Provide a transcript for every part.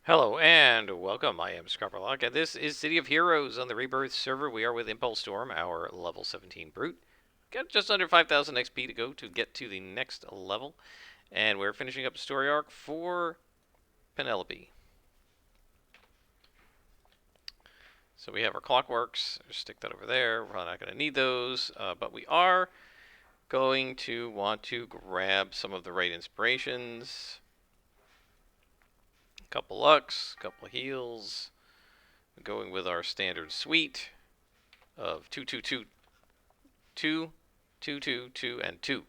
Hello and welcome. I am Scrapperlock, and this is City of Heroes on the Rebirth server. We are with Impulse Storm, our level 17 brute. Got just under 5,000 XP to go to get to the next level, and we're finishing up the story arc for Penelope. So we have our clockworks. Just stick that over there. We're not going to need those, but we are going to want to grab some of the right inspirations. A couple lucks, a couple heals. Going with our standard suite of 2, 2, 2, 2, 2, 2, 2, and 2.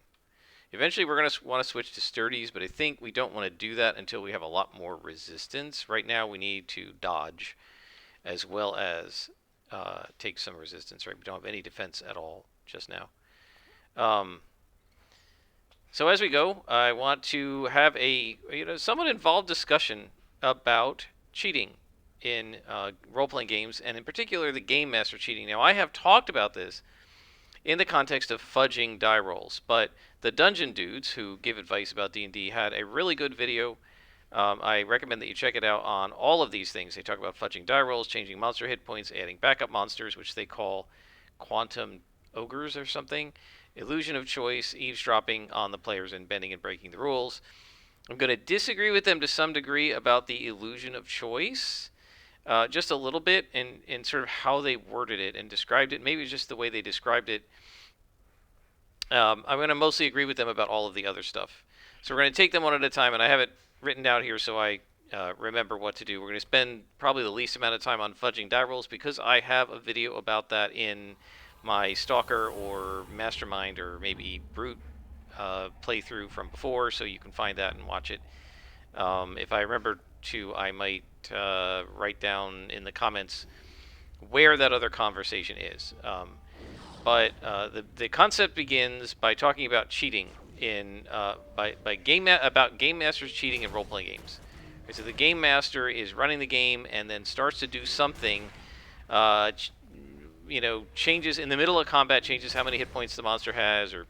Eventually we're going to want to switch to sturdies, but I think we don't want to do that until we have a lot more resistance. Right now we need to dodge as well as take some resistance. Right, we don't have any defense at all just now. So as we go, I want to have a somewhat involved discussion about cheating in role-playing games, and in particular the game master cheating. Now I have talked about this in the context of fudging die rolls, but the dungeon dudes who give advice about D&D had a really good video. I recommend that you check it out on all of these things. They talk about fudging die rolls, changing monster hit points, adding backup monsters, which they call quantum ogres or something, illusion of choice, eavesdropping on the players, and bending and breaking the rules. I'm going to disagree with them to some degree about the illusion of choice. Just a little bit in sort of how they worded it and described it. Maybe just the way they described it. I'm going to mostly agree with them about all of the other stuff. So we're going to take them one at a time, and I have it written down here so I remember what to do. We're going to spend probably the least amount of time on fudging die rolls because I have a video about that in my Stalker or Mastermind or maybe Brute playthrough from before, so you can find that and watch it. If I remember to, I might write down in the comments where that other conversation is. But the concept begins by talking about cheating in about game masters cheating in role playing games. So the game master is running the game and then starts to do something. Changes in the middle of combat, changes how many hit points the monster has, or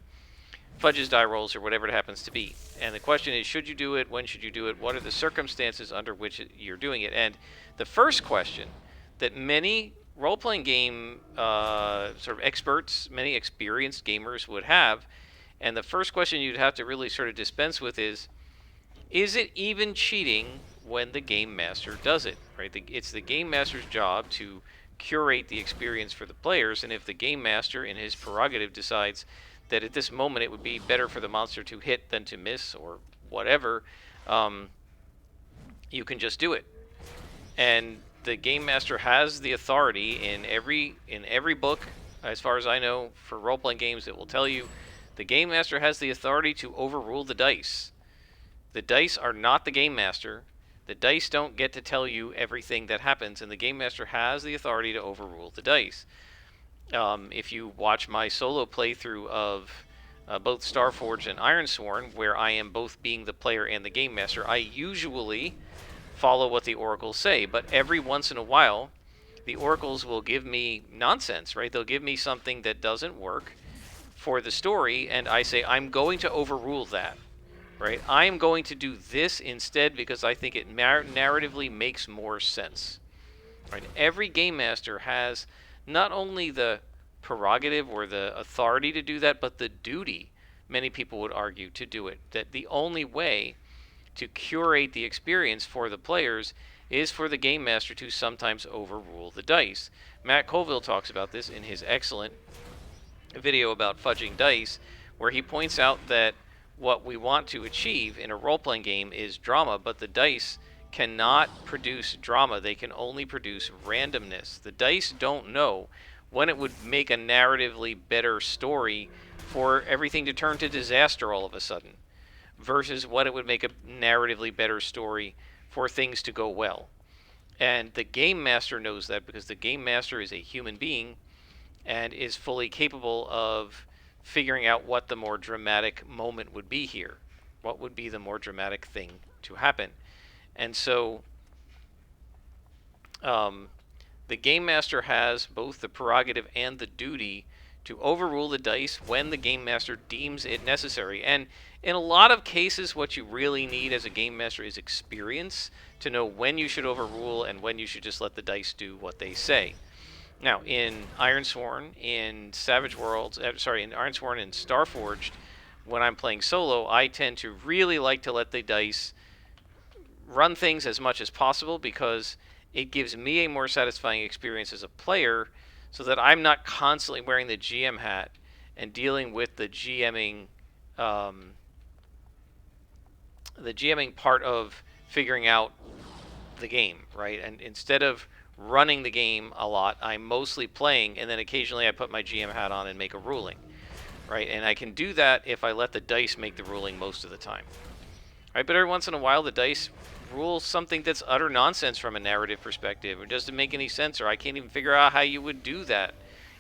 fudges die rolls, or whatever it happens to be. And the question is, should you do it? When should you do it? What are the circumstances under which you're doing it? And the first question that many role-playing game sort of experts, many experienced gamers would have, and the first question you'd have to really sort of dispense with is it even cheating when the game master does it? Right? It's the game master's job to curate the experience for the players, and if the game master, in his prerogative, decides that at this moment it would be better for the monster to hit than to miss or whatever, you can just do it. And the game master has the authority in every book, as far as I know, for role-playing games. It will tell you the game master has the authority to overrule the dice. The dice are not the game master. The dice don't get to tell you everything that happens, and the game master has the authority to overrule the dice. If you watch my solo playthrough of both Starforged and Ironsworn, where I am both being the player and the game master, I usually follow what the oracles say, but every once in a while, the oracles will give me nonsense, right? They'll give me something that doesn't work for the story, and I say, I'm going to overrule that, right? I am going to do this instead because I think it narratively makes more sense, right? Every game master has not only the prerogative or the authority to do that, but the duty, many people would argue, to do it. That the only way to curate the experience for the players is for the game master to sometimes overrule the dice. Matt Colville talks about this in his excellent video about fudging dice, where he points out that what we want to achieve in a role-playing game is drama, but the dice cannot produce drama. They can only produce randomness. The dice don't know when it would make a narratively better story for everything to turn to disaster all of a sudden, versus what it would make a narratively better story for things to go well. And the game master knows that because the game master is a human being and is fully capable of figuring out what the more dramatic moment would be here. What would be the more dramatic thing to happen? And so the game master has both the prerogative and the duty to overrule the dice when the game master deems it necessary. And in a lot of cases, what you really need as a game master is experience to know when you should overrule and when you should just let the dice do what they say. Now, in Ironsworn, in Savage Worlds, in Ironsworn and Starforged, when I'm playing solo, I tend to really like to let the dice run things as much as possible because it gives me a more satisfying experience as a player, so that I'm not constantly wearing the GM hat and dealing with the GMing part of figuring out the game, right? And instead of running the game a lot, I'm mostly playing, and then occasionally I put my GM hat on and make a ruling, right? And I can do that if I let the dice make the ruling most of the time, right? But every once in a while, the dice rule something that's utter nonsense from a narrative perspective, or doesn't make any sense, or I can't even figure out how you would do that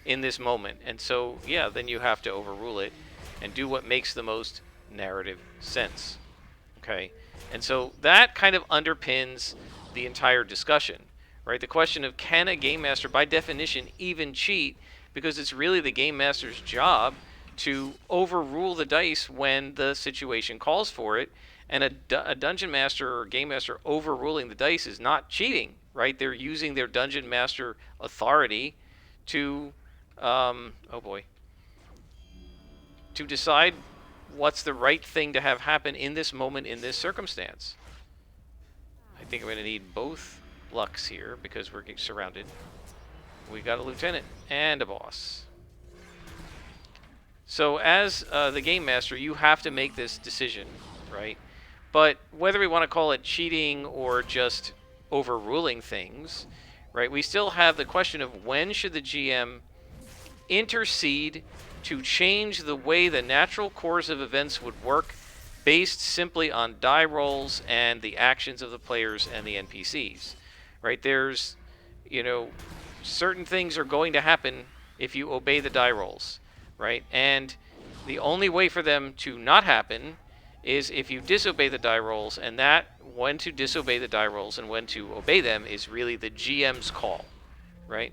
in this moment. And so, yeah, then you have to overrule it and do what makes the most narrative sense. Okay? And so that kind of underpins the entire discussion, right? The question of, can a game master, by definition, even cheat? Because it's really the game master's job to overrule the dice when the situation calls for it. And a dungeon master or game master overruling the dice is not cheating, right? They're using their dungeon master authority to, to decide what's the right thing to have happen in this moment, in this circumstance. I think I'm going to need both lucks here because we're getting surrounded. We got a lieutenant and a boss. So as the game master, you have to make this decision, right? But whether we want to call it cheating or just overruling things, right, we still have the question of, when should the GM intercede to change the way the natural course of events would work based simply on die rolls and the actions of the players and the NPCs, right? There's, certain things are going to happen if you obey the die rolls, right? And the only way for them to not happen is if you disobey the die rolls, and that when to disobey the die rolls and when to obey them is really the GM's call, right?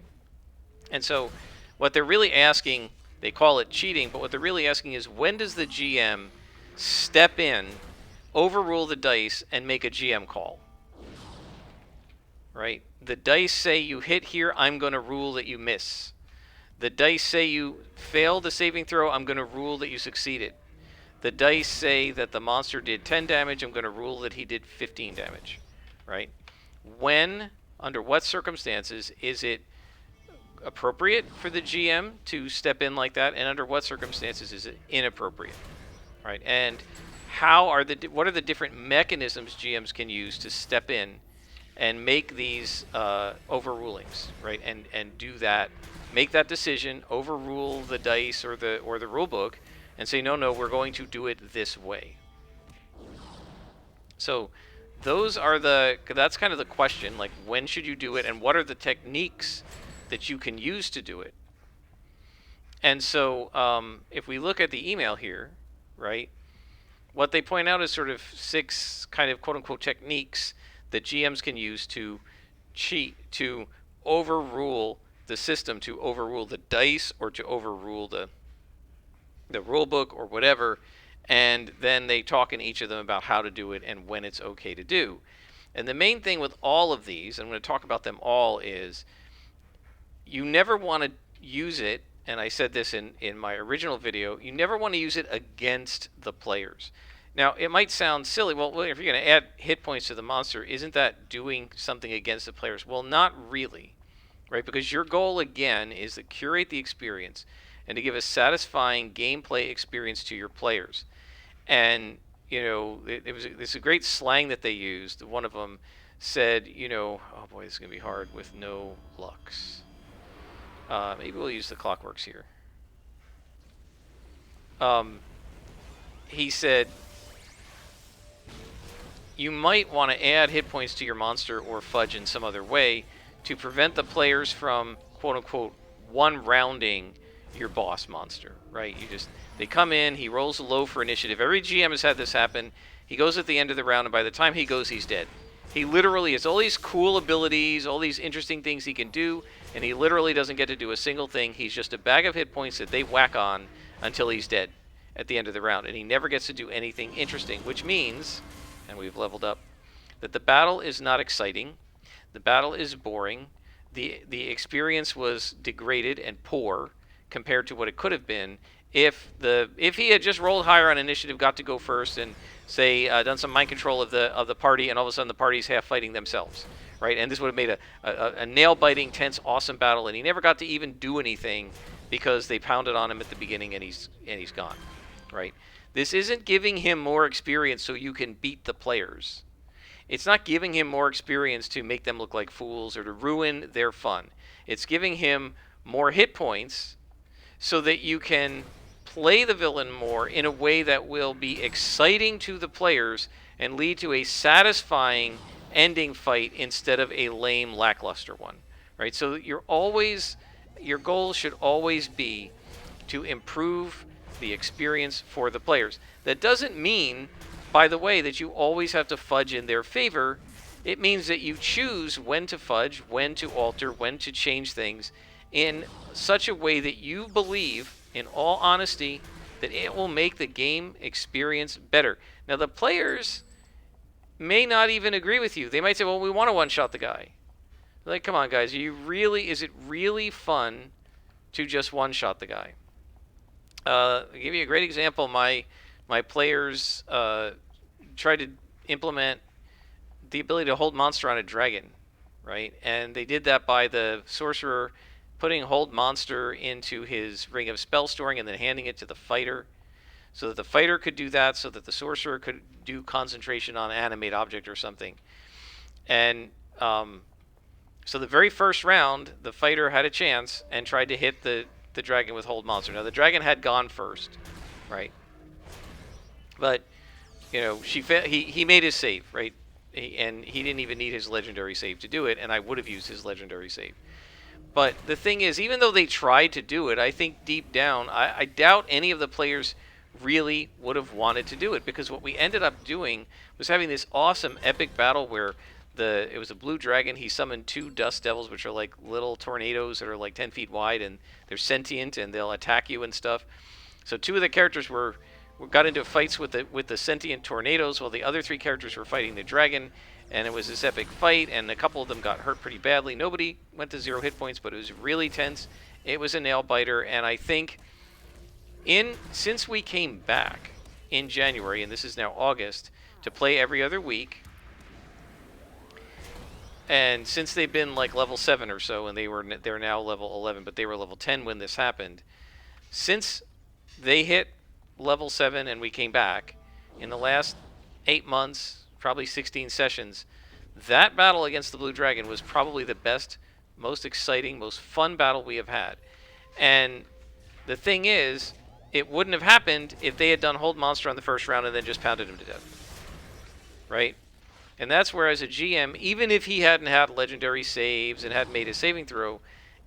And so what they're really asking, they call it cheating, but what they're really asking is, when does the GM step in, overrule the dice, and make a GM call, right? The dice say you hit here, I'm going to rule that you miss. The dice say you failed the saving throw, I'm going to rule that you succeeded. The dice say that the monster did 10 damage, I'm going to rule that he did 15 damage, right? When, under what circumstances, is it appropriate for the GM to step in like that, and under what circumstances is it inappropriate, right? And what are the different mechanisms GMs can use to step in and make these overrulings, right? And do that, make that decision, overrule the dice or the rule book, and say, no, we're going to do it this way. So that's kind of the question, like, when should you do it, and what are the techniques that you can use to do it? And so if we look at the email here, right, what they point out is sort of 6 kind of quote-unquote techniques that GMs can use to cheat, to overrule the system, to overrule the dice, or to overrule the rule book or whatever, and then they talk in each of them about how to do it and when it's okay to do. And the main thing with all of these, I'm going to talk about them all, is you never want to use it, and I said this in my original video, you never want to use it against the players. Now, it might sound silly, well, if you're going to add hit points to the monster, isn't that doing something against the players? Well, not really, right? Because your goal, again, is to curate the experience and to give a satisfying gameplay experience to your players. And, it's a great slang that they used. One of them said, oh boy, this is going to be hard with no lucks. Maybe we'll use the clockworks here. He said, you might want to add hit points to your monster or fudge in some other way to prevent the players from, quote-unquote, one-rounding your boss monster, right? They come in, he rolls low for initiative. Every GM has had this happen. He goes at the end of the round, and by the time he goes, he's dead. He literally has all these cool abilities, all these interesting things he can do, and he literally doesn't get to do a single thing. He's just a bag of hit points that they whack on until he's dead at the end of the round, and he never gets to do anything interesting, which means, and we've leveled up, that the battle is not exciting, the battle is boring, the experience was degraded and poor compared to what it could have been if he had just rolled higher on initiative, got to go first, and say done some mind control of the party, and all of a sudden the party's half fighting themselves, right? And this would have made a nail biting, tense, awesome battle, and he never got to even do anything because they pounded on him at the beginning, and he's gone, right? This isn't giving him more experience so you can beat the players. It's not giving him more experience to make them look like fools or to ruin their fun. It's giving him more hit points so that you can play the villain more in a way that will be exciting to the players and lead to a satisfying ending fight instead of a lame, lackluster one, right? So your goal should always be to improve the experience for the players. That doesn't mean, by the way, that you always have to fudge in their favor. It means that you choose when to fudge, when to alter, when to change things in such a way that you believe, in all honesty, that it will make the game experience better. Now, the players may not even agree with you. They might say, well, we want to one-shot the guy. Like, come on, guys, is it really fun to just one-shot the guy? I'll give you a great example. My players tried to implement the ability to hold monster on a dragon, right? And they did that by the sorcerer putting hold monster into his ring of spell storing and then handing it to the fighter so that the fighter could do that, so that the sorcerer could do concentration on animate object or something. And so the very first round, the fighter had a chance and tried to hit the dragon with hold monster. Now, the dragon had gone first, right? But, he made his save, right? And he didn't even need his legendary save to do it, and I would have used his legendary save. But the thing is, even though they tried to do it, I think deep down, I doubt any of the players really would have wanted to do it, because what we ended up doing was having this awesome epic battle where it was a blue dragon. He summoned 2 dust devils, which are like little tornadoes that are like 10 feet wide, and they're sentient and they'll attack you and stuff. So 2 of the characters got into fights with the sentient tornadoes, while the other 3 characters were fighting the dragon. And it was this epic fight, and a couple of them got hurt pretty badly. Nobody went to 0 hit points, but it was really tense. It was a nail biter, and I think since we came back in January, and this is now August, to play every other week, and since they've been like level 7 or so, and they're now level 11, but they were level 10 when this happened. Since they hit level 7 and we came back, in the last 8 months, probably 16 sessions, that battle against the blue dragon was probably the best, most exciting, most fun battle we have had. And the thing is, it wouldn't have happened if they had done hold monster on the first round and then just pounded him to death, right? And that's where, as a GM, even if he hadn't had legendary saves and hadn't made a saving throw,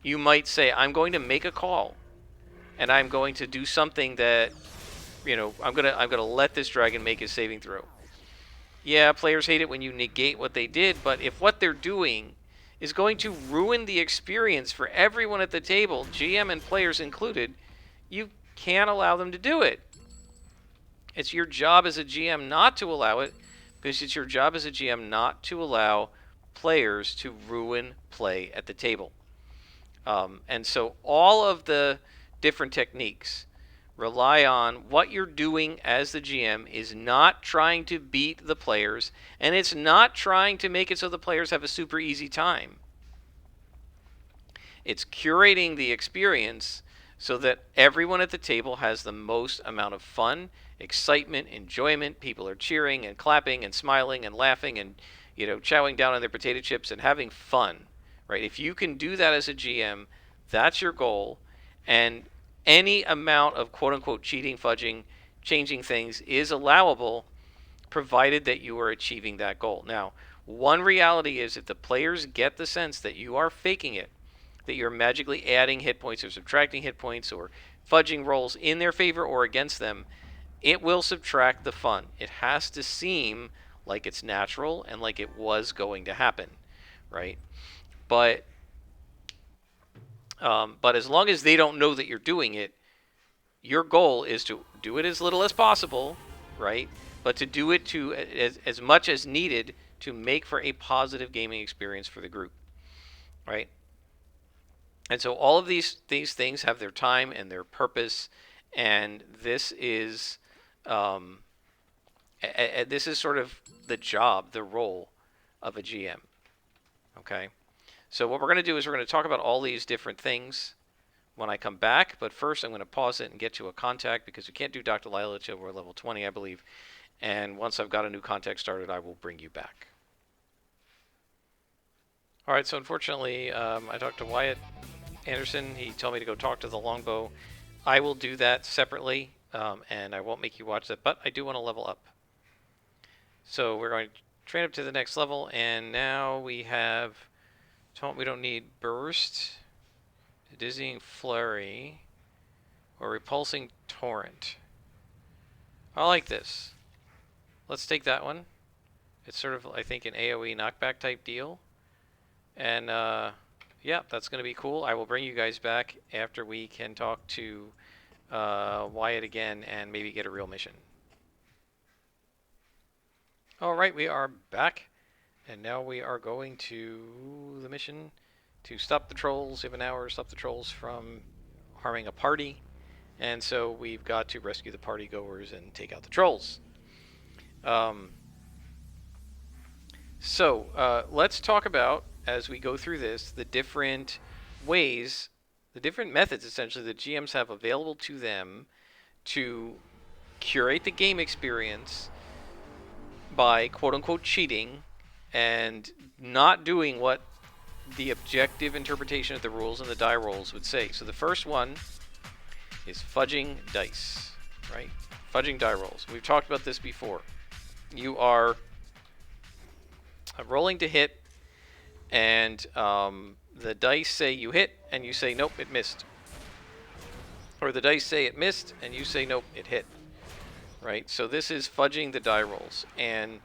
you might say, I'm going to make a call, and I'm going to do something that, I'm gonna let this dragon make his saving throw. Yeah, players hate it when you negate what they did, but if what they're doing is going to ruin the experience for everyone at the table, GM and players included, you can't allow them to do it. It's your job as a GM not to allow it, because it's your job as a GM not to allow players to ruin play at the table. And so all of the different techniques rely on what you're doing as the GM is not trying to beat the players, and it's not trying to make it so the players have a super easy time. It's curating the experience so that everyone at the table has the most amount of fun, excitement, enjoyment. People are cheering and clapping and smiling and laughing and, chowing down on their potato chips and having fun, right? If you can do that as a GM, that's your goal. And any amount of quote-unquote cheating, fudging, changing things is allowable, provided that you are achieving that goal. Now, one reality is if the players get the sense that you are faking it, that you're magically adding hit points or subtracting hit points or fudging rolls in their favor or against them, it will subtract the fun. It has to seem like it's natural and like it was going to happen, right? But but as long as they don't know that you're doing it, your goal is to do it as little as possible, right? But to do it to as much as needed to make for a positive gaming experience for the group, right? And so all of these things have their time and their purpose, and um, this is sort of the job, the role of a GM. Okay, so what we're going to do is we're going to talk about all these different things when I come back. But first, I'm going to pause it and get to a contact because we can't do Dr. Lila until we're level 20, I believe. And once I've got a new contact started, I will bring you back. All right, so unfortunately, I talked to Wyatt Anderson. He told me to go talk to the longbow. I will do that separately, and I won't make you watch that, but I do want to level up. So we're going to train up to the next level, and now we have taunt. We don't need burst, dizzying flurry, or repulsing torrent. I like this. Let's take that one. It's sort of, I think, an AoE knockback type deal. And yeah, that's going to be cool. I will bring you guys back after we can talk to Wyatt again and maybe get a real mission. All right, we are back. And now we are going to the mission to stop the trolls. We have an hour to stop the trolls from harming a party. And so we've got to rescue the party goers and take out the trolls. So let's talk about, as we go through this, the different ways, the different methods essentially that GMs have available to them to curate the game experience by quote-unquote cheating and not doing what the objective interpretation of the rules and the die rolls would say. So the first one is fudging dice, right? Fudging die rolls. We've talked about this before. You are rolling to hit, and the dice say you hit, and you say, nope, it missed. Or the dice say it missed, and you say, nope, it hit. Right? So this is fudging the die rolls. And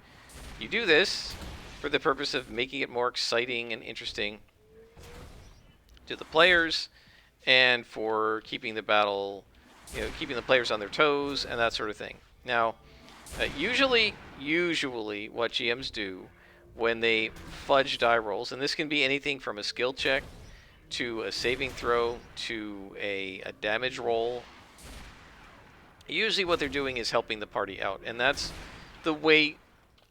you do this for the purpose of making it more exciting and interesting to the players, and for keeping the battle, keeping the players on their toes, and that sort of thing. Now, usually what GMs do when they fudge die rolls, and this can be anything from a skill check to a saving throw to a damage roll. Usually what they're doing is helping the party out, and that's the way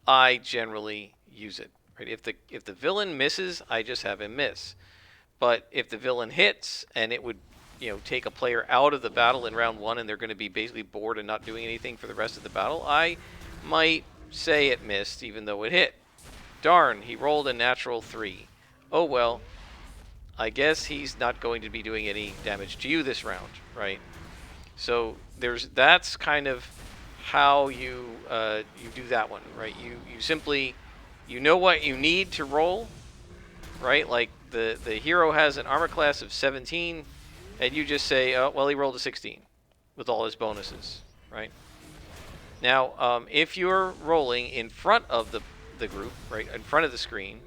I generally use it. Right? If the villain misses, I just have him miss. But if the villain hits, and it would take a player out of the battle in round one, and they're going to be basically bored and not doing anything for the rest of the battle, I might say it missed even though it hit. Darn, he rolled a natural 3. Oh well, I guess he's not going to be doing any damage to you this round, right? So that's kind of how you do that one, right? You simply know what you need to roll, right? Like the hero has an armor class of 17, and you just say, oh well, he rolled a 16 with all his bonuses, right? Now, if you're rolling in front of the group, right, in front of the screen,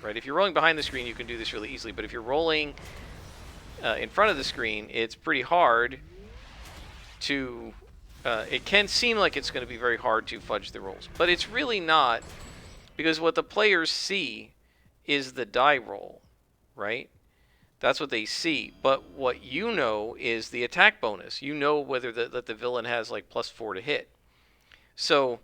right? If you're rolling behind the screen, you can do this really easily. But if you're rolling in front of the screen, it's pretty hard to. It can seem like it's going to be very hard to fudge the rolls, but it's really not, because what the players see is the die roll, right? That's what they see. But what you know is the attack bonus. You know whether that the villain has like +4 to hit. So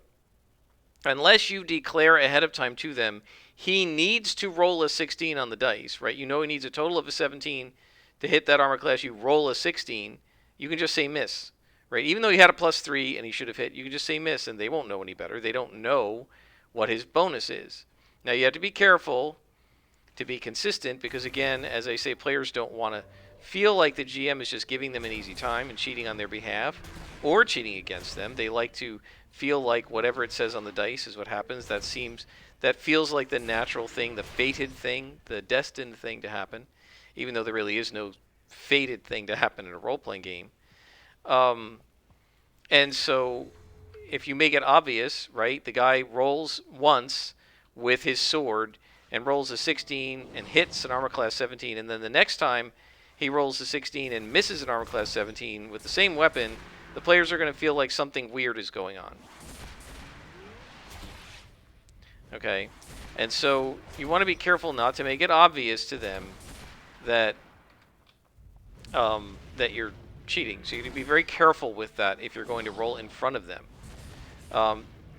unless you declare ahead of time to them, he needs to roll a 16 on the dice, right? You know he needs a total of a 17 to hit that armor class. You roll a 16, you can just say miss, right? Even though he had a +3 and he should have hit, you can just say miss, and they won't know any better. They don't know what his bonus is. Now you have to be careful to be consistent, because again, as I say, players don't want to feel like the GM is just giving them an easy time and cheating on their behalf or cheating against them. They like to feel like whatever it says on the dice is what happens. That feels like the natural thing, the fated thing, the destined thing to happen, even though there really is no fated thing to happen in a role-playing game. And so if you make it obvious, right, the guy rolls once with his sword and rolls a 16 and hits an armor class 17, and then the next time he rolls a 16 and misses an armor class 17 with the same weapon, the players are going to feel like something weird is going on. Okay? And so you want to be careful not to make it obvious to them that that you're cheating. So you need to be very careful with that if you're going to roll in front of them.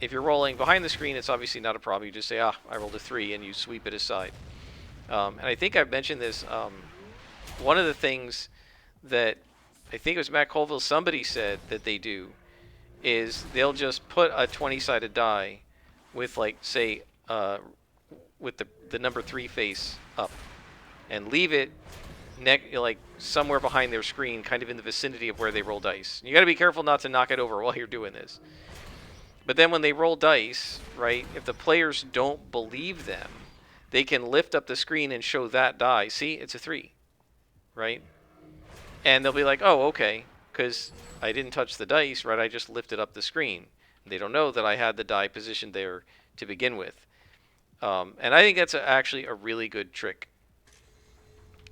If you're rolling behind the screen, it's obviously not a problem. You just say, I rolled a 3, and you sweep it aside. And I think I've mentioned this. One of the things that I think it was Matt Colville, somebody said that they do is they'll just put a 20-sided die with, like, say, with the number 3 face up and leave it like somewhere behind their screen, kind of in the vicinity of where they roll dice. You got to be careful not to knock it over while you're doing this. But then when they roll dice, right, if the players don't believe them, they can lift up the screen and show that die. See, it's a 3, right? And they'll be like, oh, okay, because I didn't touch the dice, right? I just lifted up the screen. They don't know that I had the die positioned there to begin with. And I think that's actually a really good trick.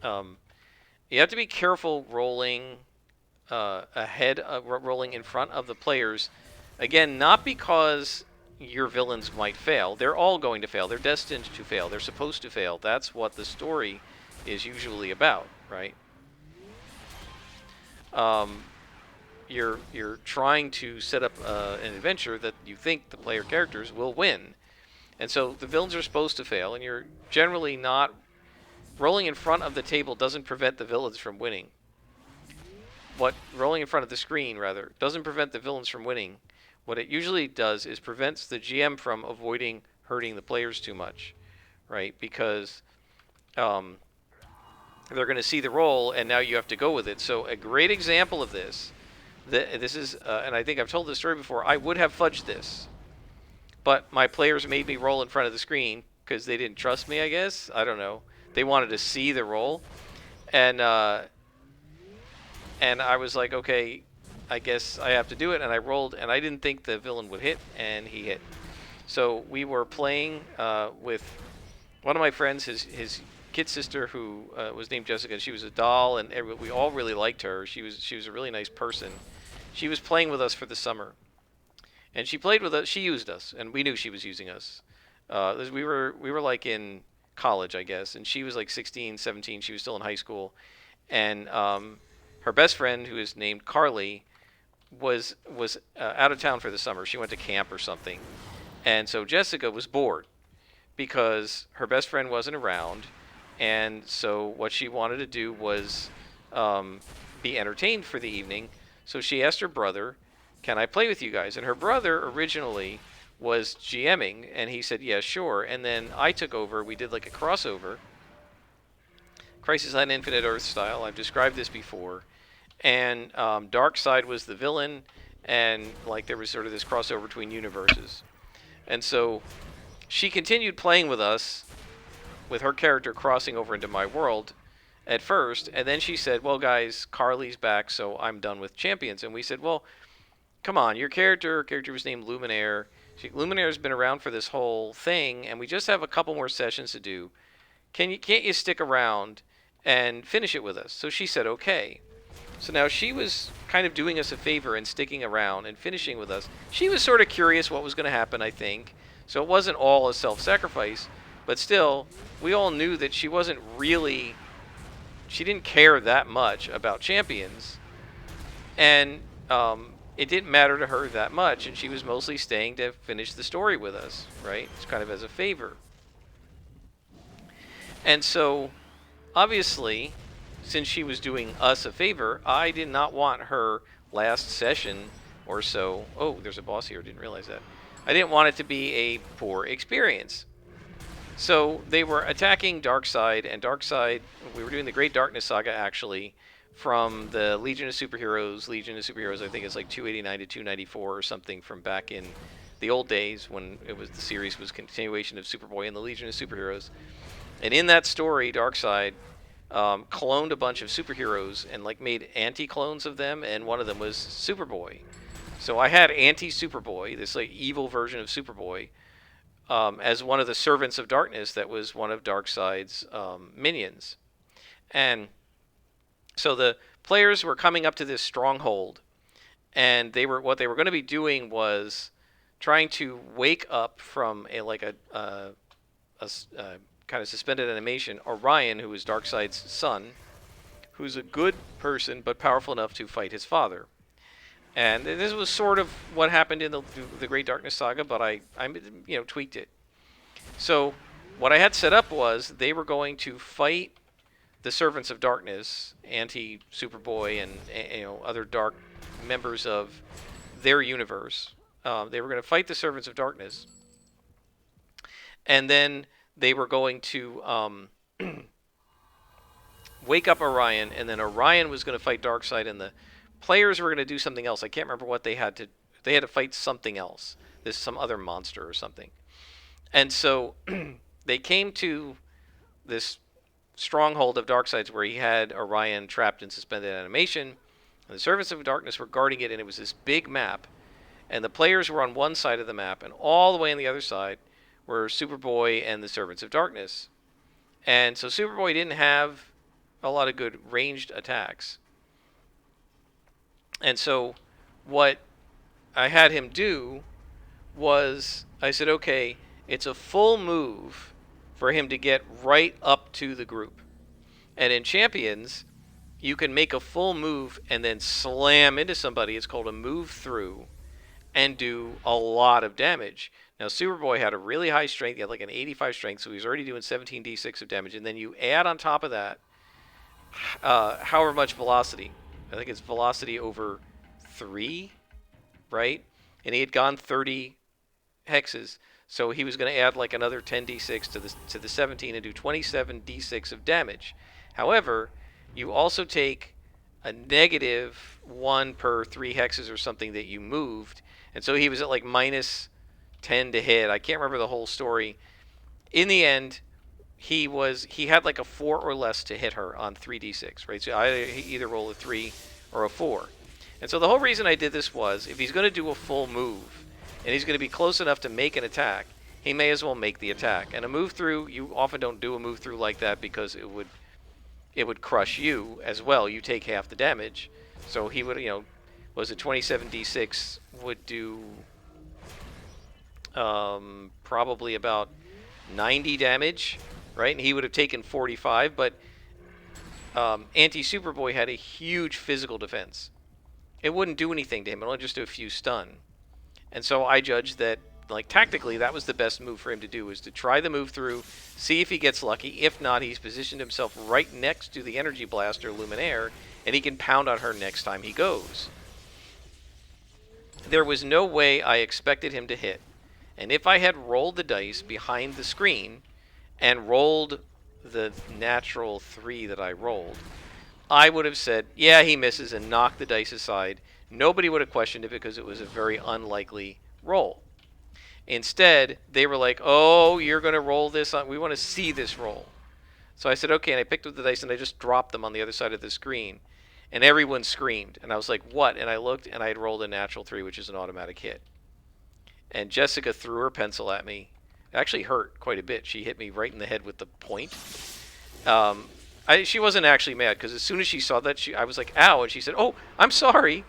You have to be careful rolling rolling in front of the players. Again, not because your villains might fail. They're all going to fail. They're destined to fail. They're supposed to fail. That's what the story is usually about, right? You're trying to set up an adventure that you think the player characters will win. And so the villains are supposed to fail, and you're generally not... Rolling in front of the table doesn't prevent the villains from winning. Rolling in front of the screen, rather, doesn't prevent the villains from winning. What it usually does is prevents the GM from avoiding hurting the players too much, right? Because they're going to see the roll, and now you have to go with it. So a great example of this, this is, and I think I've told this story before, I would have fudged this, but my players made me roll in front of the screen because they didn't trust me, I guess. I don't know. They wanted to see the roll, and I was like, okay, I guess I have to do it. And I rolled, and I didn't think the villain would hit, and he hit. So we were playing with one of my friends, his kid sister, who was named Jessica. She was a doll, and we all really liked her. She was a really nice person. She was playing with us for the summer, and she played with us. She used us, and we knew she was using us. We were like in college, I guess, and she was like 16, 17. She was still in high school, and her best friend, who is named Carly, was out of town for the summer. She went to camp or something, and so Jessica was bored because her best friend wasn't around, and so what she wanted to do was be entertained for the evening. So she asked her brother, "Can I play with you guys?" And her brother originally was GMing, and he said, yeah, sure. And then I took over. We did like a crossover, Crisis on Infinite Earth style. I've described this before. And Darkseid was the villain, and like there was sort of this crossover between universes. And so she continued playing with us, with her character crossing over into my world at first, and then she said, well, guys, Carly's back, so I'm done with Champions. And we said, well, come on, her character was named Luminaire. Luminaire's been around for this whole thing, and we just have a couple more sessions to do. Can't you stick around and finish it with us? So she said, okay. So now she was kind of doing us a favor and sticking around and finishing with us. She was sort of curious what was going to happen, I think. So it wasn't all a self-sacrifice, but still, we all knew that she wasn't really... She didn't care that much about Champions, and it didn't matter to her that much, and she was mostly staying to finish the story with us, right? It's kind of as a favor. And so, obviously, since she was doing us a favor, I did not want her last session or so... Oh, there's a boss here. Didn't realize that. I didn't want it to be a poor experience. So they were attacking Darkseid, and Darkseid... We were doing the Great Darkness Saga, actually, from the Legion of Superheroes. Legion of Superheroes, I think it's like 289 to 294 or something, from back in the old days when the series was a continuation of Superboy and the Legion of Superheroes. And in that story, Darkseid cloned a bunch of superheroes and like made anti-clones of them, and one of them was Superboy. So I had anti-Superboy, this like evil version of Superboy, as one of the servants of darkness that was one of Darkseid's minions. And so the players were coming up to this stronghold, and what they were going to be doing was trying to wake up from a kind of suspended animation Orion, who is Darkseid's son, who's a good person but powerful enough to fight his father. And this was sort of what happened in the Great Darkness Saga, but I tweaked it. So what I had set up was they were going to fight the Servants of Darkness, anti Superboy, and other dark members of their universe. They were going to fight the Servants of Darkness, and then they were going to wake up Orion, and then Orion was going to fight Darkseid, and the players were going to do something else. I can't remember what they had to. They had to fight something else. This some other monster or something. And so they came to this stronghold of Darkseid's where he had Orion trapped in suspended animation. And the Servants of Darkness were guarding it, and it was this big map. And the players were on one side of the map, and all the way on the other side were Superboy and the Servants of Darkness. And so Superboy didn't have a lot of good ranged attacks. And so what I had him do was I said, okay, it's a full move for him to get right up to the group. And in Champions, you can make a full move and then slam into somebody. It's called a move through, and do a lot of damage. Now, Superboy had a really high strength. He had like an 85 strength, so he was already doing 17d6 of damage. And then you add on top of that however much velocity. I think it's velocity over 3, right? And he had gone 30 hexes, so he was going to add like another 10d6 to the 17 and do 27d6 of damage. However, you also take a negative 1 per 3 hexes or something that you moved, and so he was at like minus 10 to hit. I can't remember the whole story. In the end, he had like a 4 or less to hit her on 3d6, right? So he either roll a 3 or a 4. And so the whole reason I did this was, if he's going to do a full move, and he's going to be close enough to make an attack, he may as well make the attack. And a move through, you often don't do a move through like that because it would crush you as well. You take half the damage. So he would, was it 27d6 would do probably about 90 damage, right? And he would have taken 45, but Anti-Superboy had a huge physical defense. It wouldn't do anything to him. It only just do a few stun. And so I judged that, like, tactically, that was the best move for him to do, is to try the move through, see if he gets lucky. If not, he's positioned himself right next to the Energy Blaster Luminaire, and he can pound on her next time he goes. There was no way I expected him to hit. And if I had rolled the dice behind the screen and rolled the natural 3 that I rolled, I would have said, yeah, he misses, and knocked the dice aside. Nobody would have questioned it because it was a very unlikely roll. Instead, they were like, oh, you're going to roll this on. We want to see this roll. So I said, okay, and I picked up the dice and I just dropped them on the other side of the screen. And everyone screamed. And I was like, what? And I looked, and I had rolled a natural 3, which is an automatic hit. And Jessica threw her pencil at me. It actually hurt quite a bit. She hit me right in the head with the point. She wasn't actually mad, because as soon as she saw that, I was like, ow, and she said, oh, I'm sorry.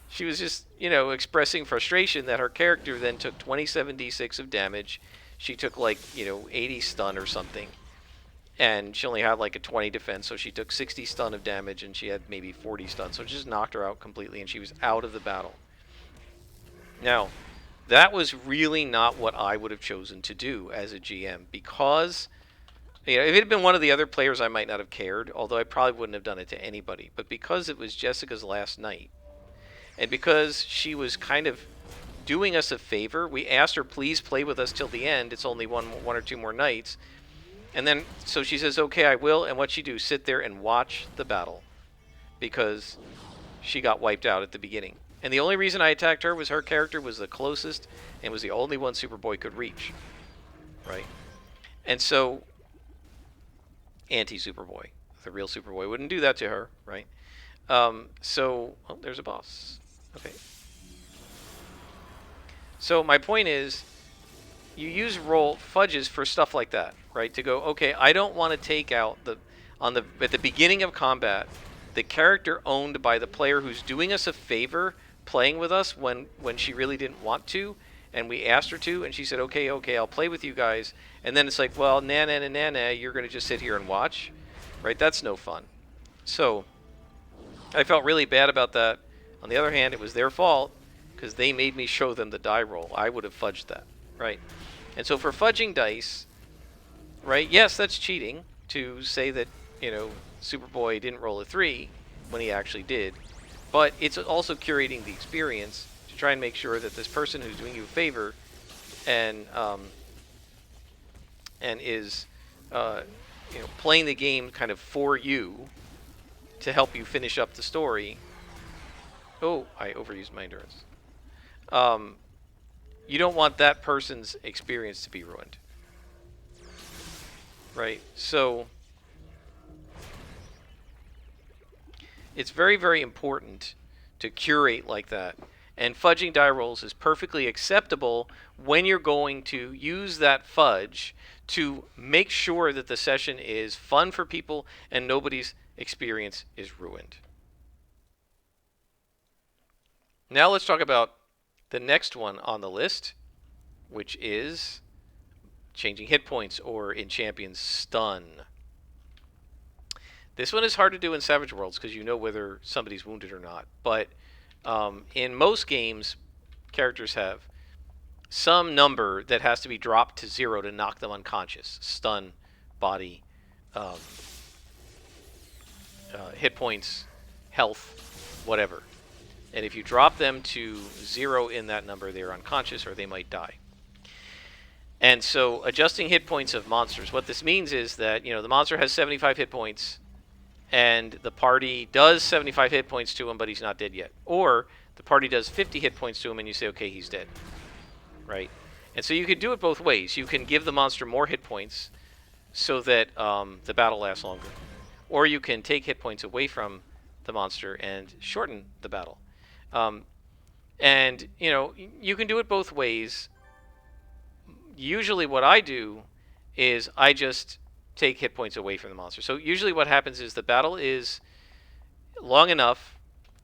She was just, expressing frustration that her character then took 27d6 of damage. She took 80 stun or something. And she only had like a 20 defense, so she took 60 stun of damage, and she had maybe 40 stun. So it just knocked her out completely, and she was out of the battle. Now, that was really not what I would have chosen to do as a GM, because if it had been one of the other players, I might not have cared, although I probably wouldn't have done it to anybody. But because it was Jessica's last night, and because she was kind of doing us a favor, we asked her, please play with us till the end. It's only one or two more nights. And then, so she says, okay, I will. And what'd she do? Sit there and watch the battle, because she got wiped out at the beginning. And the only reason I attacked her was her character was the closest and was the only one Superboy could reach, right? And so, anti-Superboy, the real Superboy, wouldn't do that to her, right? Oh, there's a boss. Okay. So my point is, you use roll fudges for stuff like that, right? To go, okay, I don't want to take out at the beginning of combat, the character owned by the player who's doing us a favor playing with us when she really didn't want to, and we asked her to, and she said, okay, I'll play with you guys, and then it's like, well, na, you're going to just sit here and watch, right? That's no fun. So I felt really bad about that. On the other hand, it was their fault because they made me show them the die roll. I would have fudged that, right? And so for fudging dice, right, yes, that's cheating to say that, Superboy didn't roll a 3 when he actually did. But it's also curating the experience to try and make sure that this person who's doing you a favor and is playing the game kind of for you to help you finish up the story. Oh, I overused my endurance. You don't want that person's experience to be ruined. Right? So it's very, very important to curate like that. And fudging die rolls is perfectly acceptable when you're going to use that fudge to make sure that the session is fun for people and nobody's experience is ruined. Now let's talk about the next one on the list, which is changing hit points, or in Champions, stun. This one is hard to do in Savage Worlds because you know whether somebody's wounded or not. But in most games, characters have some number that has to be dropped to 0 to knock them unconscious. Stun, body, hit points, health, whatever. And if you drop them to 0 in that number, they're unconscious or they might die. And so adjusting hit points of monsters, what this means is that, the monster has 75 hit points and the party does 75 hit points to him, but he's not dead yet. Or the party does 50 hit points to him and you say, okay, he's dead. Right? And so you can do it both ways. You can give the monster more hit points so that the battle lasts longer. Or you can take hit points away from the monster and shorten the battle. And, you can do it both ways. Usually what I do is I just take hit points away from the monster. So usually what happens is the battle is long enough.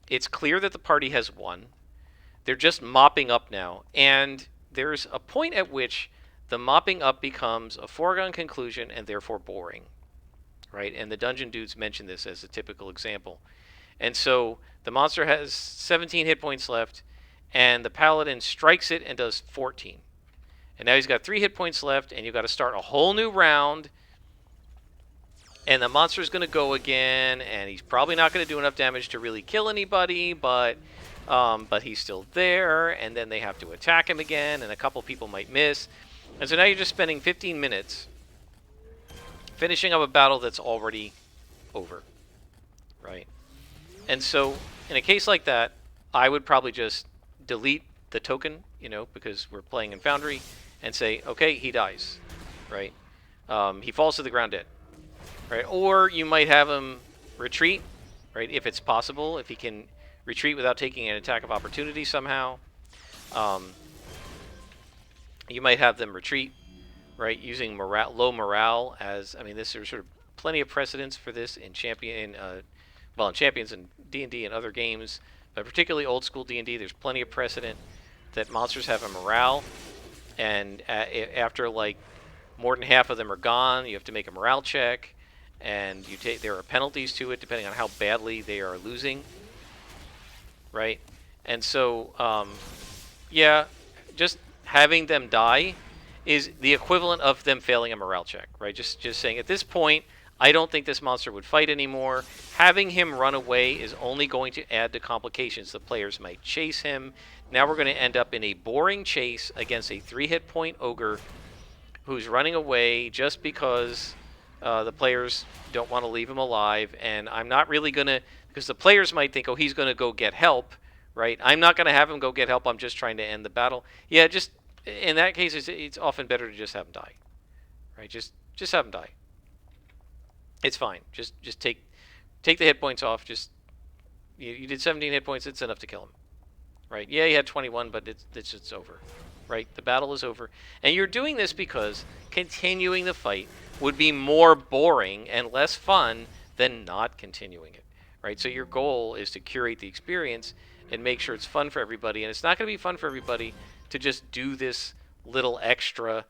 It's clear that the party has won. They're just mopping up now. And there's a point at which the mopping up becomes a foregone conclusion and therefore boring. Right? And the dungeon dudes mention this as a typical example. And so the monster has 17 hit points left, and the paladin strikes it and does 14. And now he's got 3 hit points left, and you've got to start a whole new round. And the monster's going to go again, and he's probably not going to do enough damage to really kill anybody, but he's still there. And then they have to attack him again, and a couple people might miss. And so now you're just spending 15 minutes finishing up a battle that's already over, right? And so in a case like that, I would probably just delete the token, because we're playing in Foundry, and say, okay, he dies, right? He falls to the ground dead, right? Or you might have him retreat, right? If it's possible, if he can retreat without taking an attack of opportunity somehow. You might have them retreat, right? Using low morale as, there's sort of plenty of precedence for this in Champions and D&D and other games, but particularly old school D&D, there's plenty of precedent that monsters have a morale, and after more than half of them are gone, you have to make a morale check, and there are penalties to it depending on how badly they are losing, right? And so, just having them die is the equivalent of them failing a morale check, right? Just saying at this point, I don't think this monster would fight anymore. Having him run away is only going to add to complications. The players might chase him. Now we're going to end up in a boring chase against a 3-hit point ogre who's running away just because the players don't want to leave him alive. And I'm not really going to, because the players might think, oh, he's going to go get help, right? I'm not going to have him go get help. I'm just trying to end the battle. Yeah, just in that case, it's often better to just have him die, right? Just have him die. It's fine. Just take the hit points off. You did 17 hit points. It's enough to kill him, right? Yeah, he had 21, but it's over. right? The battle is over. And you're doing this because continuing the fight would be more boring and less fun than not continuing it, right? So your goal is to curate the experience and make sure it's fun for everybody. And it's not going to be fun for everybody to just do this little extra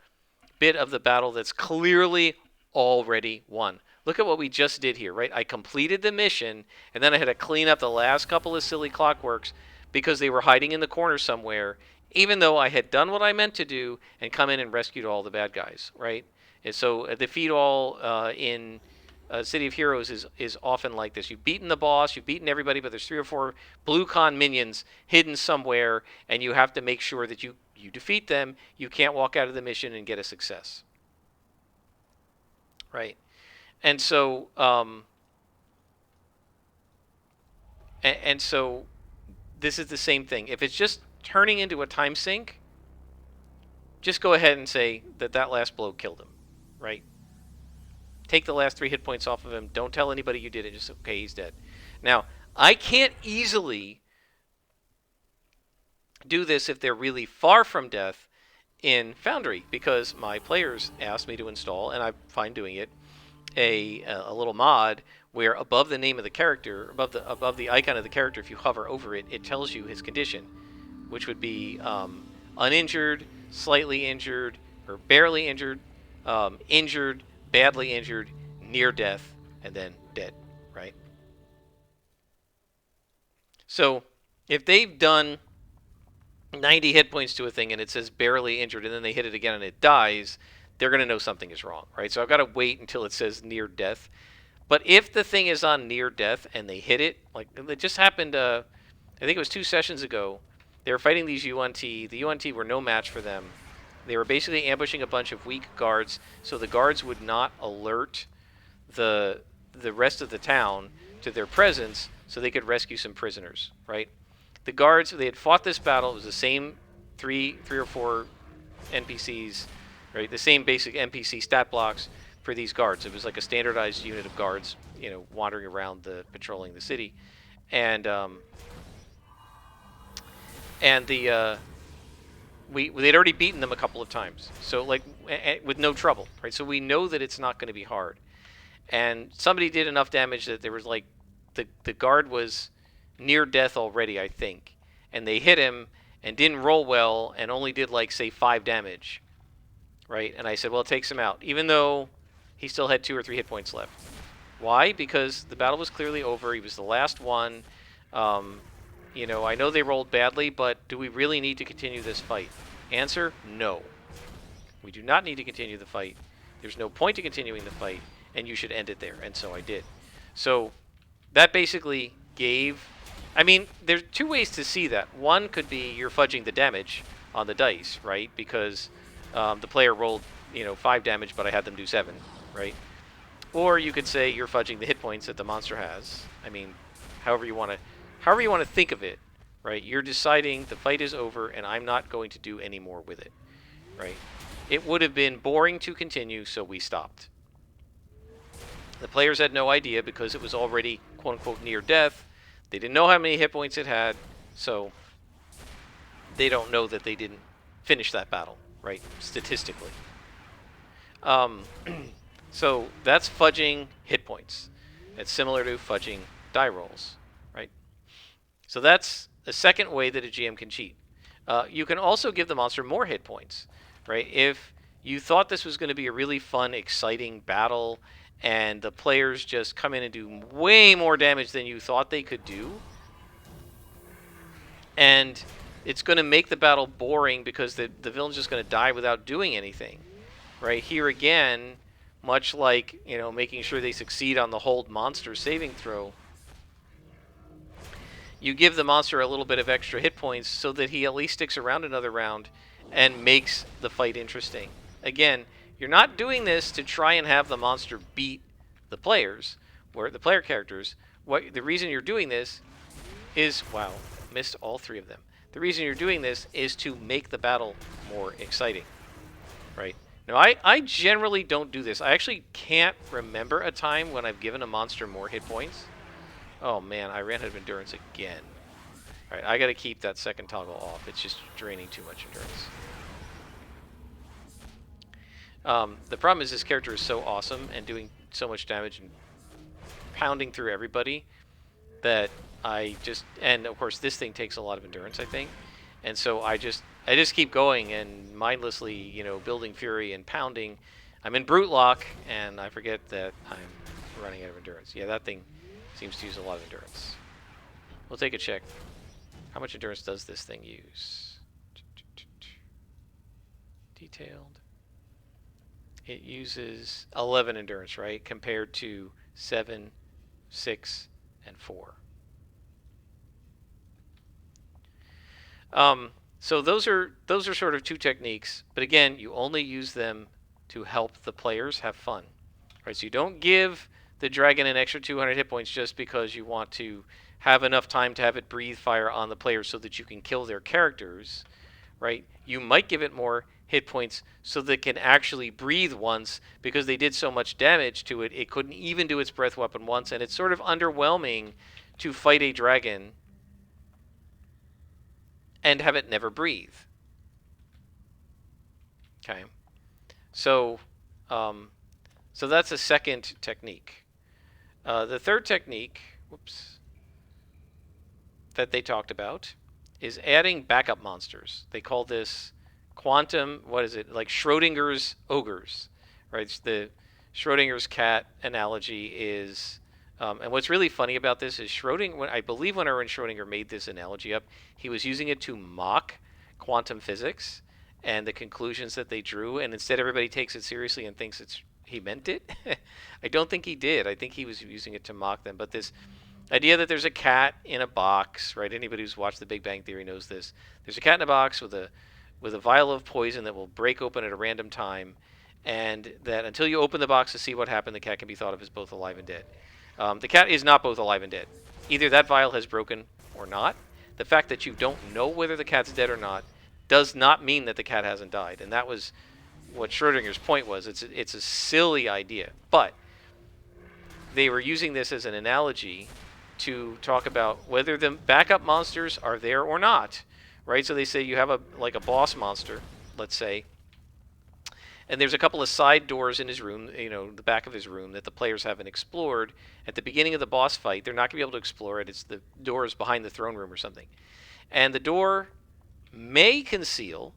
bit of the battle that's clearly already won. Look at what we just did here, right? I completed the mission, and then I had to clean up the last couple of silly clockworks because they were hiding in the corner somewhere, even though I had done what I meant to do and come in and rescued all the bad guys, right? And so defeat all in City of Heroes is often like this. You've beaten the boss, you've beaten everybody, but there's 3 or 4 blue con minions hidden somewhere, and you have to make sure that you defeat them. You can't walk out of the mission and get a success, right? And so, and so, this is the same thing. If it's just turning into a time sink, just go ahead and say that last blow killed him, right? Take the last 3 hit points off of him. Don't tell anybody you did it. Just, okay, he's dead. Now, I can't easily do this if they're really far from death in Foundry, because my players asked me to install, and I'm fine doing it, a little mod where above the name of the character, above the icon of the character, if you hover over it, it tells you his condition, which would be uninjured, slightly injured, or barely injured, injured, badly injured, near death, and then dead, right? So if they've done 90 hit points to a thing and it says barely injured, and then they hit it again and it dies, they're going to know something is wrong, right? So I've got to wait until it says near death. But if the thing is on near death and they hit it, like it just happened, I think it was 2 sessions ago, they were fighting these UNT. The UNT were no match for them. They were basically ambushing a bunch of weak guards, so the guards would not alert the rest of the town to their presence so they could rescue some prisoners, right? The guards, they had fought this battle. It was the same three or four NPCs, right? The same basic NPC stat blocks for these guards. It was like a standardized unit of guards, wandering around patrolling the city, and they'd already beaten them a couple of times, so like with no trouble, right? So we know that it's not going to be hard. And somebody did enough damage that there was like the guard was near death already, I think, and they hit him and didn't roll well and only did like say 5 damage, right? And I said, well, it takes him out, even though he still had 2 or 3 hit points left. Why? Because the battle was clearly over. He was the last one. I know they rolled badly, but do we really need to continue this fight? Answer, no. We do not need to continue the fight. There's no point to continuing the fight, and you should end it there. And so I did. So that basically gave... I mean, there's 2 ways to see that. One could be you're fudging the damage on the dice, right? Because the player rolled, 5 damage, but I had them do 7, right? Or you could say you're fudging the hit points that the monster has. I mean, however you want to think of it, right? You're deciding the fight is over and I'm not going to do any more with it, right? It would have been boring to continue, so we stopped. The players had no idea because it was already, quote-unquote, near death. They didn't know how many hit points it had, so they don't know that they didn't finish that battle, right, statistically. So that's fudging hit points. It's similar to fudging die rolls, right? So that's a second way that a GM can cheat. You can also give the monster more hit points, right? If you thought this was going to be a really fun, exciting battle, and the players just come in and do way more damage than you thought they could do, and it's going to make the battle boring because the villain's just going to die without doing anything, right? Here again, much like, making sure they succeed on the hold monster saving throw, you give the monster a little bit of extra hit points so that he at least sticks around another round and makes the fight interesting. Again, you're not doing this to try and have the monster beat the players, or the player characters. The reason you're doing this is, wow, missed all 3 of them. The reason you're doing this is to make the battle more exciting, right? Now, I generally don't do this. I actually can't remember a time when I've given a monster more hit points. Oh man, I ran out of endurance again. All right, I got to keep that second toggle off. It's just draining too much endurance. The problem is this character is so awesome and doing so much damage and pounding through everybody that and of course this thing takes a lot of endurance, I think, and so I just keep going and mindlessly, building fury and pounding. I'm in brute lock and I forget that I'm running out of endurance. Yeah, that thing seems to use a lot of endurance. We'll take a check. How much endurance does this thing use? Detailed. It uses 11 endurance, right? Compared to 7, 6, and 4. So those are sort of two techniques, but again, you only use them to help the players have fun, right? So you don't give the dragon an extra 200 hit points just because you want to have enough time to have it breathe fire on the players so that you can kill their characters, right? You might give it more hit points so that it can actually breathe once because they did so much damage to it, it couldn't even do its breath weapon once, and it's sort of underwhelming to fight a dragon and have it never breathe. Okay, so so that's a second technique. The third technique, that they talked about is adding backup monsters. They call this quantum. What is it? Like Schrodinger's ogres, right? The Schrodinger's cat analogy is. And what's really funny about this is I believe when Erwin Schrodinger made this analogy up, he was using it to mock quantum physics and the conclusions that they drew, and instead everybody takes it seriously and thinks he meant it. I don't think he did. I think he was using it to mock them. But this idea that there's a cat in a box, right? Anybody who's watched The Big Bang Theory knows this. There's a cat in a box with a vial of poison that will break open at a random time, and that until you open the box to see what happened, the cat can be thought of as both alive and dead. The cat is not both alive and dead. Either that vial has broken or not. The fact that you don't know whether the cat's dead or not does not mean that the cat hasn't died, and that was what Schrodinger's point was. It's a silly idea, but they were using this as an analogy to talk about whether the backup monsters are there or not, right? So they say you have a boss monster, let's say, and there's a couple of side doors in his room, the back of his room that the players haven't explored. At the beginning of the boss fight, they're not going to be able to explore it. It's the doors behind the throne room or something. And the door may conceal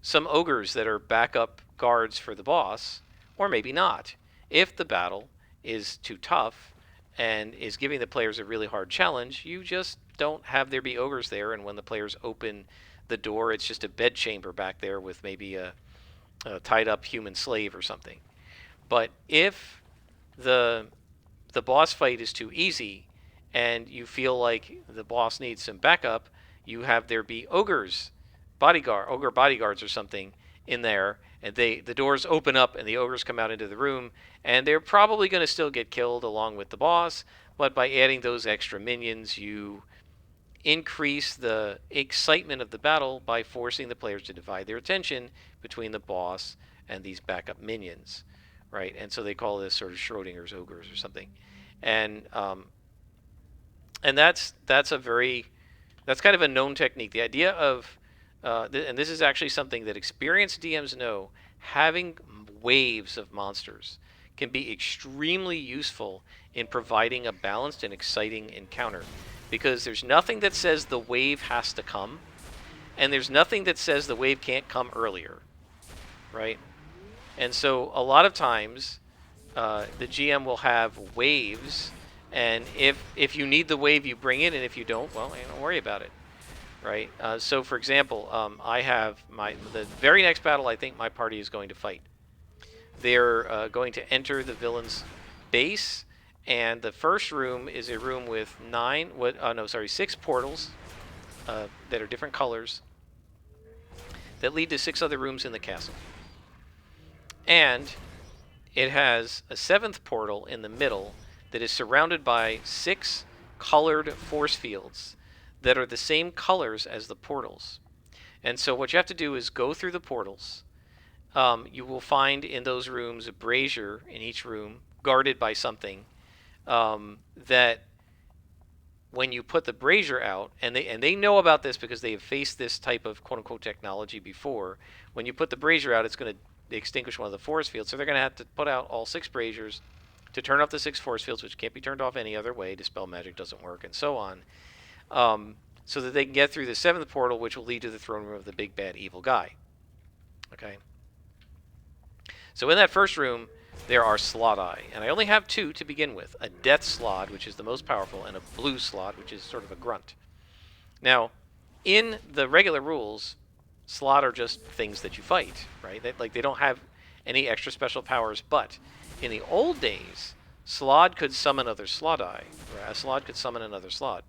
some ogres that are backup guards for the boss, or maybe not. If the battle is too tough and is giving the players a really hard challenge, you just don't have there be ogres there, and when the players open the door, it's just a bedchamber back there with maybe a tied up human slave or something. But if the boss fight is too easy and you feel like the boss needs some backup, you have there be ogre bodyguards or something in there, and the doors open up and the ogres come out into the room, and they're probably going to still get killed along with the boss, but by adding those extra minions, you increase the excitement of the battle by forcing the players to divide their attention between the boss and these backup minions, right? And so they call this sort of Schrodinger's ogres or something, and that's kind of a known technique. The idea of and this is actually something that experienced DMs know, having waves of monsters can be extremely useful in providing a balanced and exciting encounter, because there's nothing that says the wave has to come, and there's nothing that says the wave can't come earlier, right? And so a lot of times the GM will have waves, and if you need the wave, you bring it, and if you don't, well, don't worry about it, right? So for example, I have the very next battle I think my party is going to fight. They're going to enter the villain's base, and the first room is a room with 6 portals that are different colors that lead to 6 other rooms in the castle. And it has a 7th portal in the middle that is surrounded by 6 colored force fields that are the same colors as the portals. And so what you have to do is go through the portals. You will find in those rooms a brazier in each room, guarded by something, that when you put the brazier out, and they know about this because they have faced this type of quote-unquote technology before, when you put the brazier out, it's going to extinguish one of the force fields. So they're going to have to put out all 6 braziers to turn off the 6 force fields, which can't be turned off any other way. Dispel magic doesn't work, and so on. So that they can get through the 7th portal, which will lead to the throne room of the big bad evil guy. Okay. So in that first room, there are slot eye, and I only have 2 to begin with: a death slot, which is the most powerful, and a blue slot, which is sort of a grunt. Now, in the regular rules, slot are just things that you fight, right? They don't have any extra special powers, but in the old days, slot could summon other slot eye. Right? A slot could summon another slot.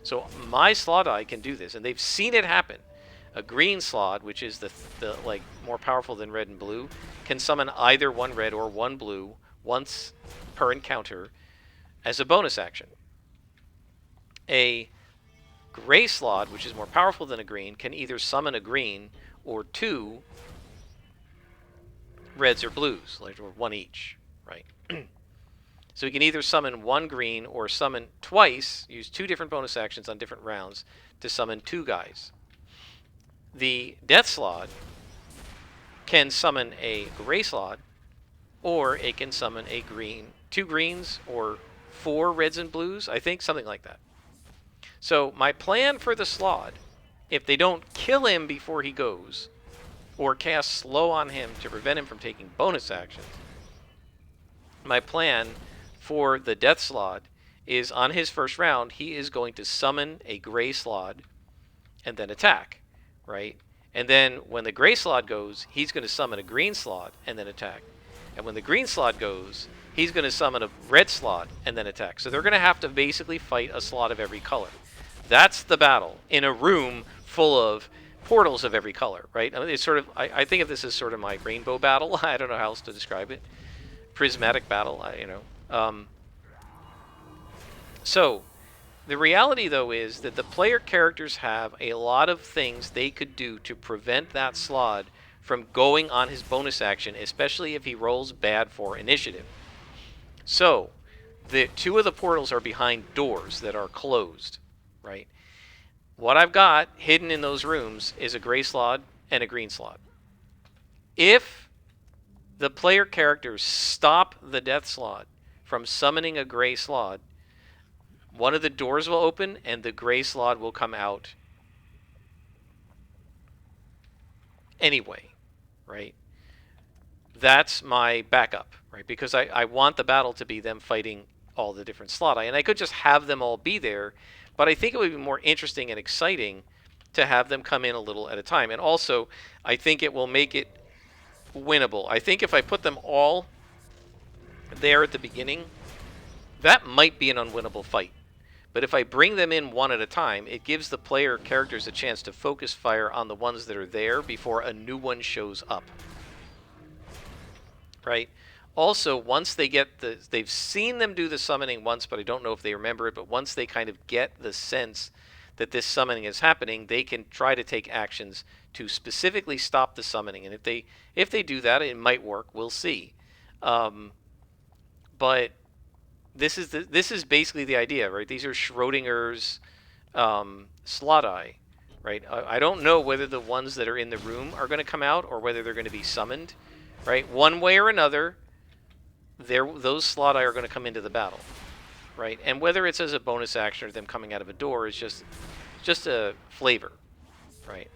So my slot eye can do this, and they've seen it happen. A green slot, which is the like more powerful than red and blue, can summon either one red or one blue once per encounter as a bonus action. A gray slot, which is more powerful than a green, can either summon a green or 2 reds or blues, or 1 each, right? So he can either summon 1 green or summon twice, use 2 different bonus actions on different rounds to summon 2 guys. The death slot can summon a gray slot, or it can summon a green, 2 greens, or 4 reds and blues, I think, something like that. So my plan for the slot, if they don't kill him before he goes, or cast slow on him to prevent him from taking bonus actions, my plan for the death slot is on his first round, he is going to summon a gray slot and then attack, right? And then when the gray slot goes, he's going to summon a green slot and then attack. And when the green slot goes, he's going to summon a red slot and then attack. So they're going to have to basically fight a slot of every color. That's the battle in a room full of portals of every color, right? I mean, it's sort of, I think of this as sort of my rainbow battle. I don't know how else to describe it. Prismatic battle, So the reality, though, is that the player characters have a lot of things they could do to prevent that slot from going on his bonus action, especially if he rolls bad for initiative. So the 2 of the portals are behind doors that are closed, right? What I've got hidden in those rooms is a gray slot and a green slot. If the player characters stop the death slot from summoning a gray slot, one of the doors will open and the gray slot will come out anyway, right? That's my backup, right? Because I want the battle to be them fighting all the different slot eye, and I could just have them all be there, but I think it would be more interesting and exciting to have them come in a little at a time. And also, I think it will make it winnable. I think if I put them all there at the beginning, that might be an unwinnable fight. But if I bring them in one at a time, it gives the player characters a chance to focus fire on the ones that are there before a new one shows up. Right? Also, once they get they've seen them do the summoning once, but I don't know if they remember it, but once they kind of get the sense that this summoning is happening, they can try to take actions to specifically stop the summoning. And if they do that, it might work. We'll see. But this is basically the idea, right? These are Schrodinger's slot eye, right? I don't know whether the ones that are in the room are going to come out or whether they're going to be summoned, right? One way or another, those slot eye are going to come into the battle, right? And whether it's as a bonus action or them coming out of a door is just a flavor, right?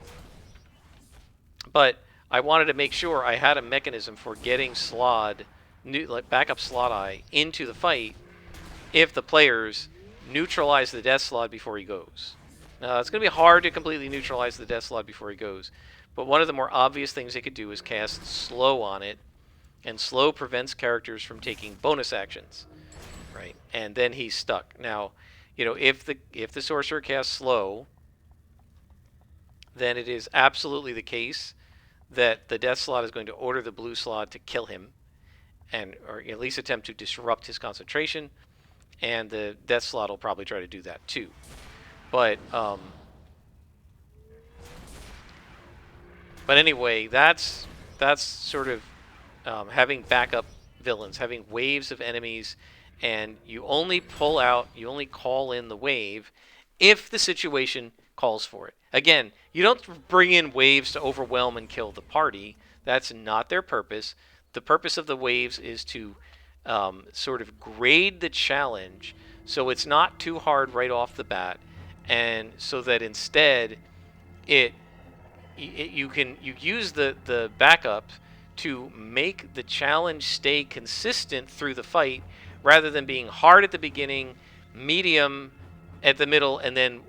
But I wanted to make sure I had a mechanism for getting backup slot eye into the fight if the players neutralize the death slot before he goes. Now, it's going to be hard to completely neutralize the death slot before he goes, but one of the more obvious things they could do is cast slow on it, and slow prevents characters from taking bonus actions, right? And then he's stuck. Now, if the sorcerer casts slow, then it is absolutely the case that the death slot is going to order the blue slot to kill him, or at least attempt to disrupt his concentration, and the death slot will probably try to do that too. But anyway, that's sort of having backup villains, having waves of enemies, and you only call in the wave if the situation calls for it. Again, you don't bring in waves to overwhelm and kill the party. That's not their purpose. The purpose of the waves is to sort of grade the challenge so it's not too hard right off the bat, and so that instead it you use the backup to make the challenge stay consistent through the fight rather than being hard at the beginning, medium at the middle, and then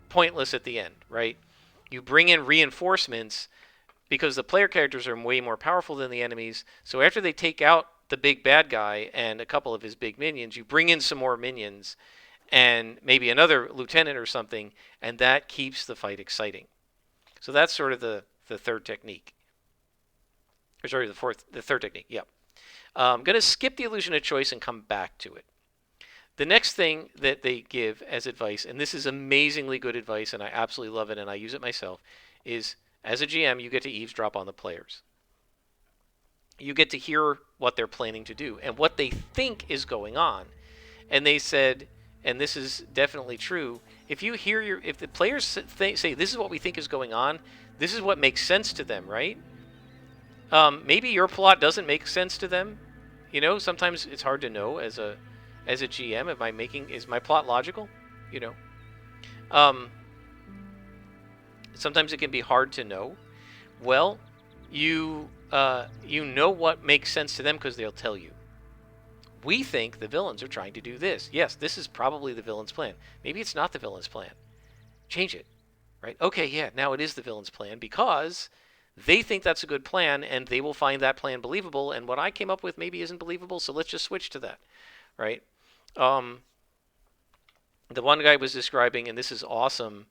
pointless at the end, right? You bring in reinforcements because the player characters are way more powerful than the enemies. So after they take out the big bad guy and a couple of his big minions, you bring in some more minions and maybe another lieutenant or something, and that keeps the fight exciting. So that's sort of the third technique. Or sorry, the third technique. Yep. I'm going to skip the illusion of choice and come back to it. The next thing that they give as advice, and this is amazingly good advice, and I absolutely love it, and I use it myself, is as a GM, you get to eavesdrop on the players. You get to hear what they're planning to do and what they think is going on. And they said, and this is definitely true, if the players say this is what we think is going on, this is what makes sense to them, right? Maybe your plot doesn't make sense to them. You know, sometimes it's hard to know as a GM. Is my plot logical? You know, sometimes it can be hard to know. Well, you know what makes sense to them because they'll tell you. We think the villains are trying to do this. Yes, this is probably the villain's plan. Maybe it's not the villain's plan. Change it, right? Okay, yeah, now it is the villain's plan because they think that's a good plan and they will find that plan believable, and what I came up with maybe isn't believable, so let's just switch to that, right? The one guy was describing, and this is awesome,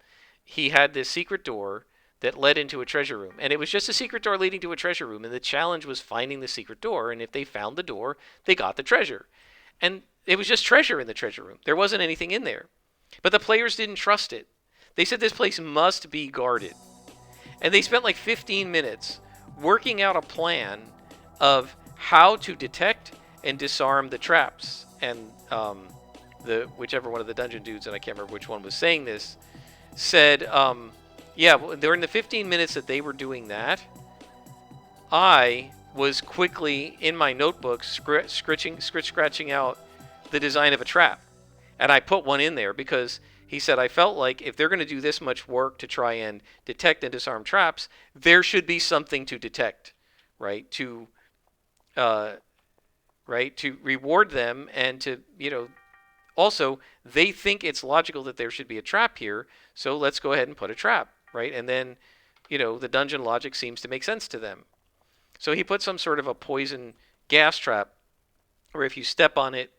he had this secret door that led into a treasure room. And it was just a secret door leading to a treasure room. And the challenge was finding the secret door. And if they found the door, they got the treasure. And it was just treasure in the treasure room. There wasn't anything in there. But the players didn't trust it. They said this place must be guarded. And they spent like 15 minutes working out a plan of how to detect and disarm the traps. And whichever one of the dungeon dudes, and I can't remember which one was saying this, said, yeah, during the 15 minutes that they were doing that, I was quickly in my notebook scratching out the design of a trap. And I put one in there because he said, I felt like if they're going to do this much work to try and detect and disarm traps, there should be something to detect, right? To reward them and to, also, they think it's logical that there should be a trap here, so let's go ahead and put a trap, right? And then, the dungeon logic seems to make sense to them. So he put some sort of a poison gas trap, where if you step on it,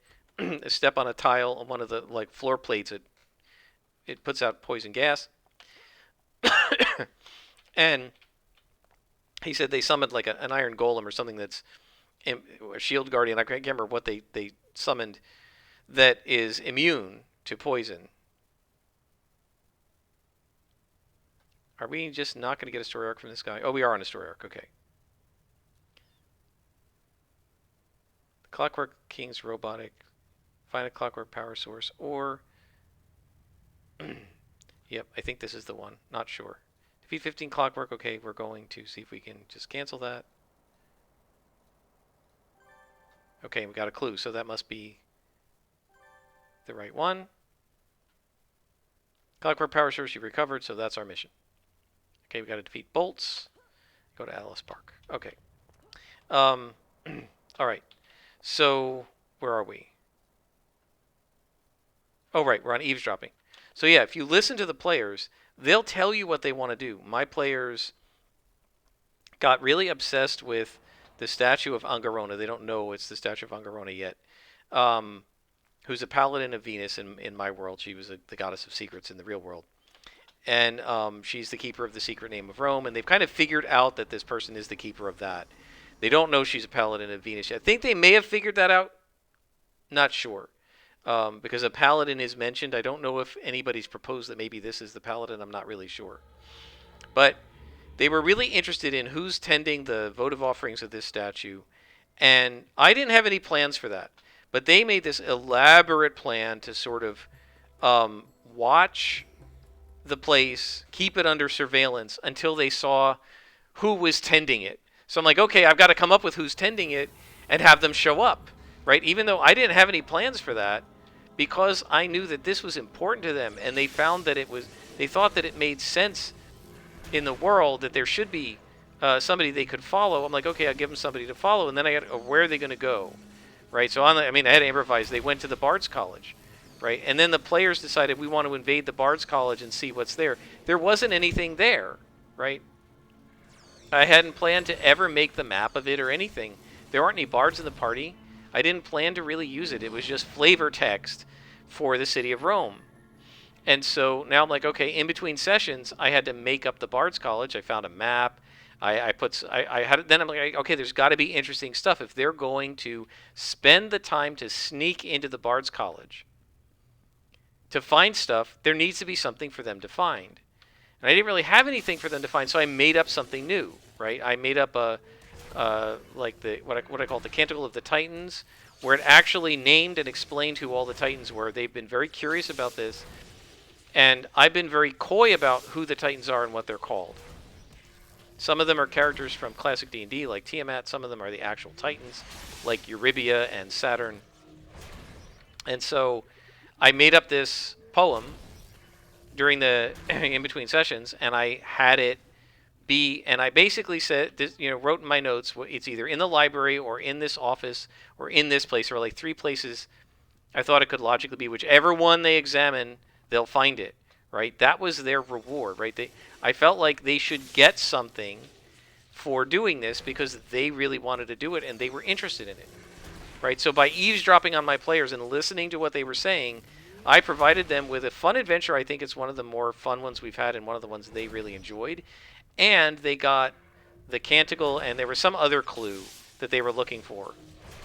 step on a tile on one of the floor plates, it puts out poison gas. And he said they summoned like an iron golem or something that's a shield guardian. I can't remember what they summoned that is immune to poison. Are we just not going to get a story arc from this guy? Oh, we are on a story arc. Okay. The Clockwork King's robotic. Find a clockwork power source. Or... yep, I think this is the one. Not sure. Defeat 15 clockwork. Okay, we're going to see if we can just cancel that. Okay, we got a clue, so that must be the right one. Clockwork power source you recovered, so that's our mission. Okay, we got to defeat bolts. Go to Alice Park. Okay. All right. So where are we? Oh, right. We're on eavesdropping. So yeah, if you listen to the players, they'll tell you what they want to do. My players got really obsessed with the statue of Angarona. They don't know it's the statue of Angarona yet. Who's a paladin of Venus in my world. She was the goddess of secrets in the real world. And she's the keeper of the secret name of Rome. And they've kind of figured out that this person is the keeper of that. They don't know she's a paladin of Venus yet. I think they may have figured that out. Not sure. Because a paladin is mentioned. I don't know if anybody's proposed that maybe this is the paladin. I'm not really sure. But they were really interested in who's tending the votive offerings of this statue. And I didn't have any plans for that. But they made this elaborate plan to sort of watch the place, keep it under surveillance until they saw who was tending it. So I'm like, okay, I've got to come up with who's tending it and have them show up, right? Even though I didn't have any plans for that, because I knew that this was important to them, and they found that they thought that it made sense in the world that there should be somebody they could follow. I'm like, okay, I'll give them somebody to follow, and then I got, where are they going to go, right? So I had to improvise. They went to the Bard's College, right? And then the players decided we want to invade the Bard's College and see what's there. There wasn't anything there, right? I hadn't planned to ever make the map of it or anything. There aren't any bards in the party. I didn't plan to really use it. It was just flavor text for the city of Rome. And so now I'm like, okay, in between sessions, I had to make up the Bard's College. I found a map. Then I'm like, okay, there's got to be interesting stuff. If they're going to spend the time to sneak into the Bard's College to find stuff, there needs to be something for them to find. And I didn't really have anything for them to find, so I made up something new, right? I made up what I call the Canticle of the Titans, where it actually named and explained who all the Titans were. They've been very curious about this, and I've been very coy about who the Titans are and what they're called. Some of them are characters from classic D&D, like Tiamat. Some of them are the actual Titans, like Eurybia and Saturn. And so I made up this poem during the in-between sessions, and I had it be, and I basically said, wrote in my notes, it's either in the library or in this office or in this place, or like 3 places I thought it could logically be. Whichever one they examine, they'll find it, right? That was their reward, right? I felt like they should get something for doing this because they really wanted to do it and they were interested in it, right? So by eavesdropping on my players and listening to what they were saying, I provided them with a fun adventure. I think it's one of the more fun ones we've had and one of the ones they really enjoyed. And they got the Canticle, and there was some other clue that they were looking for.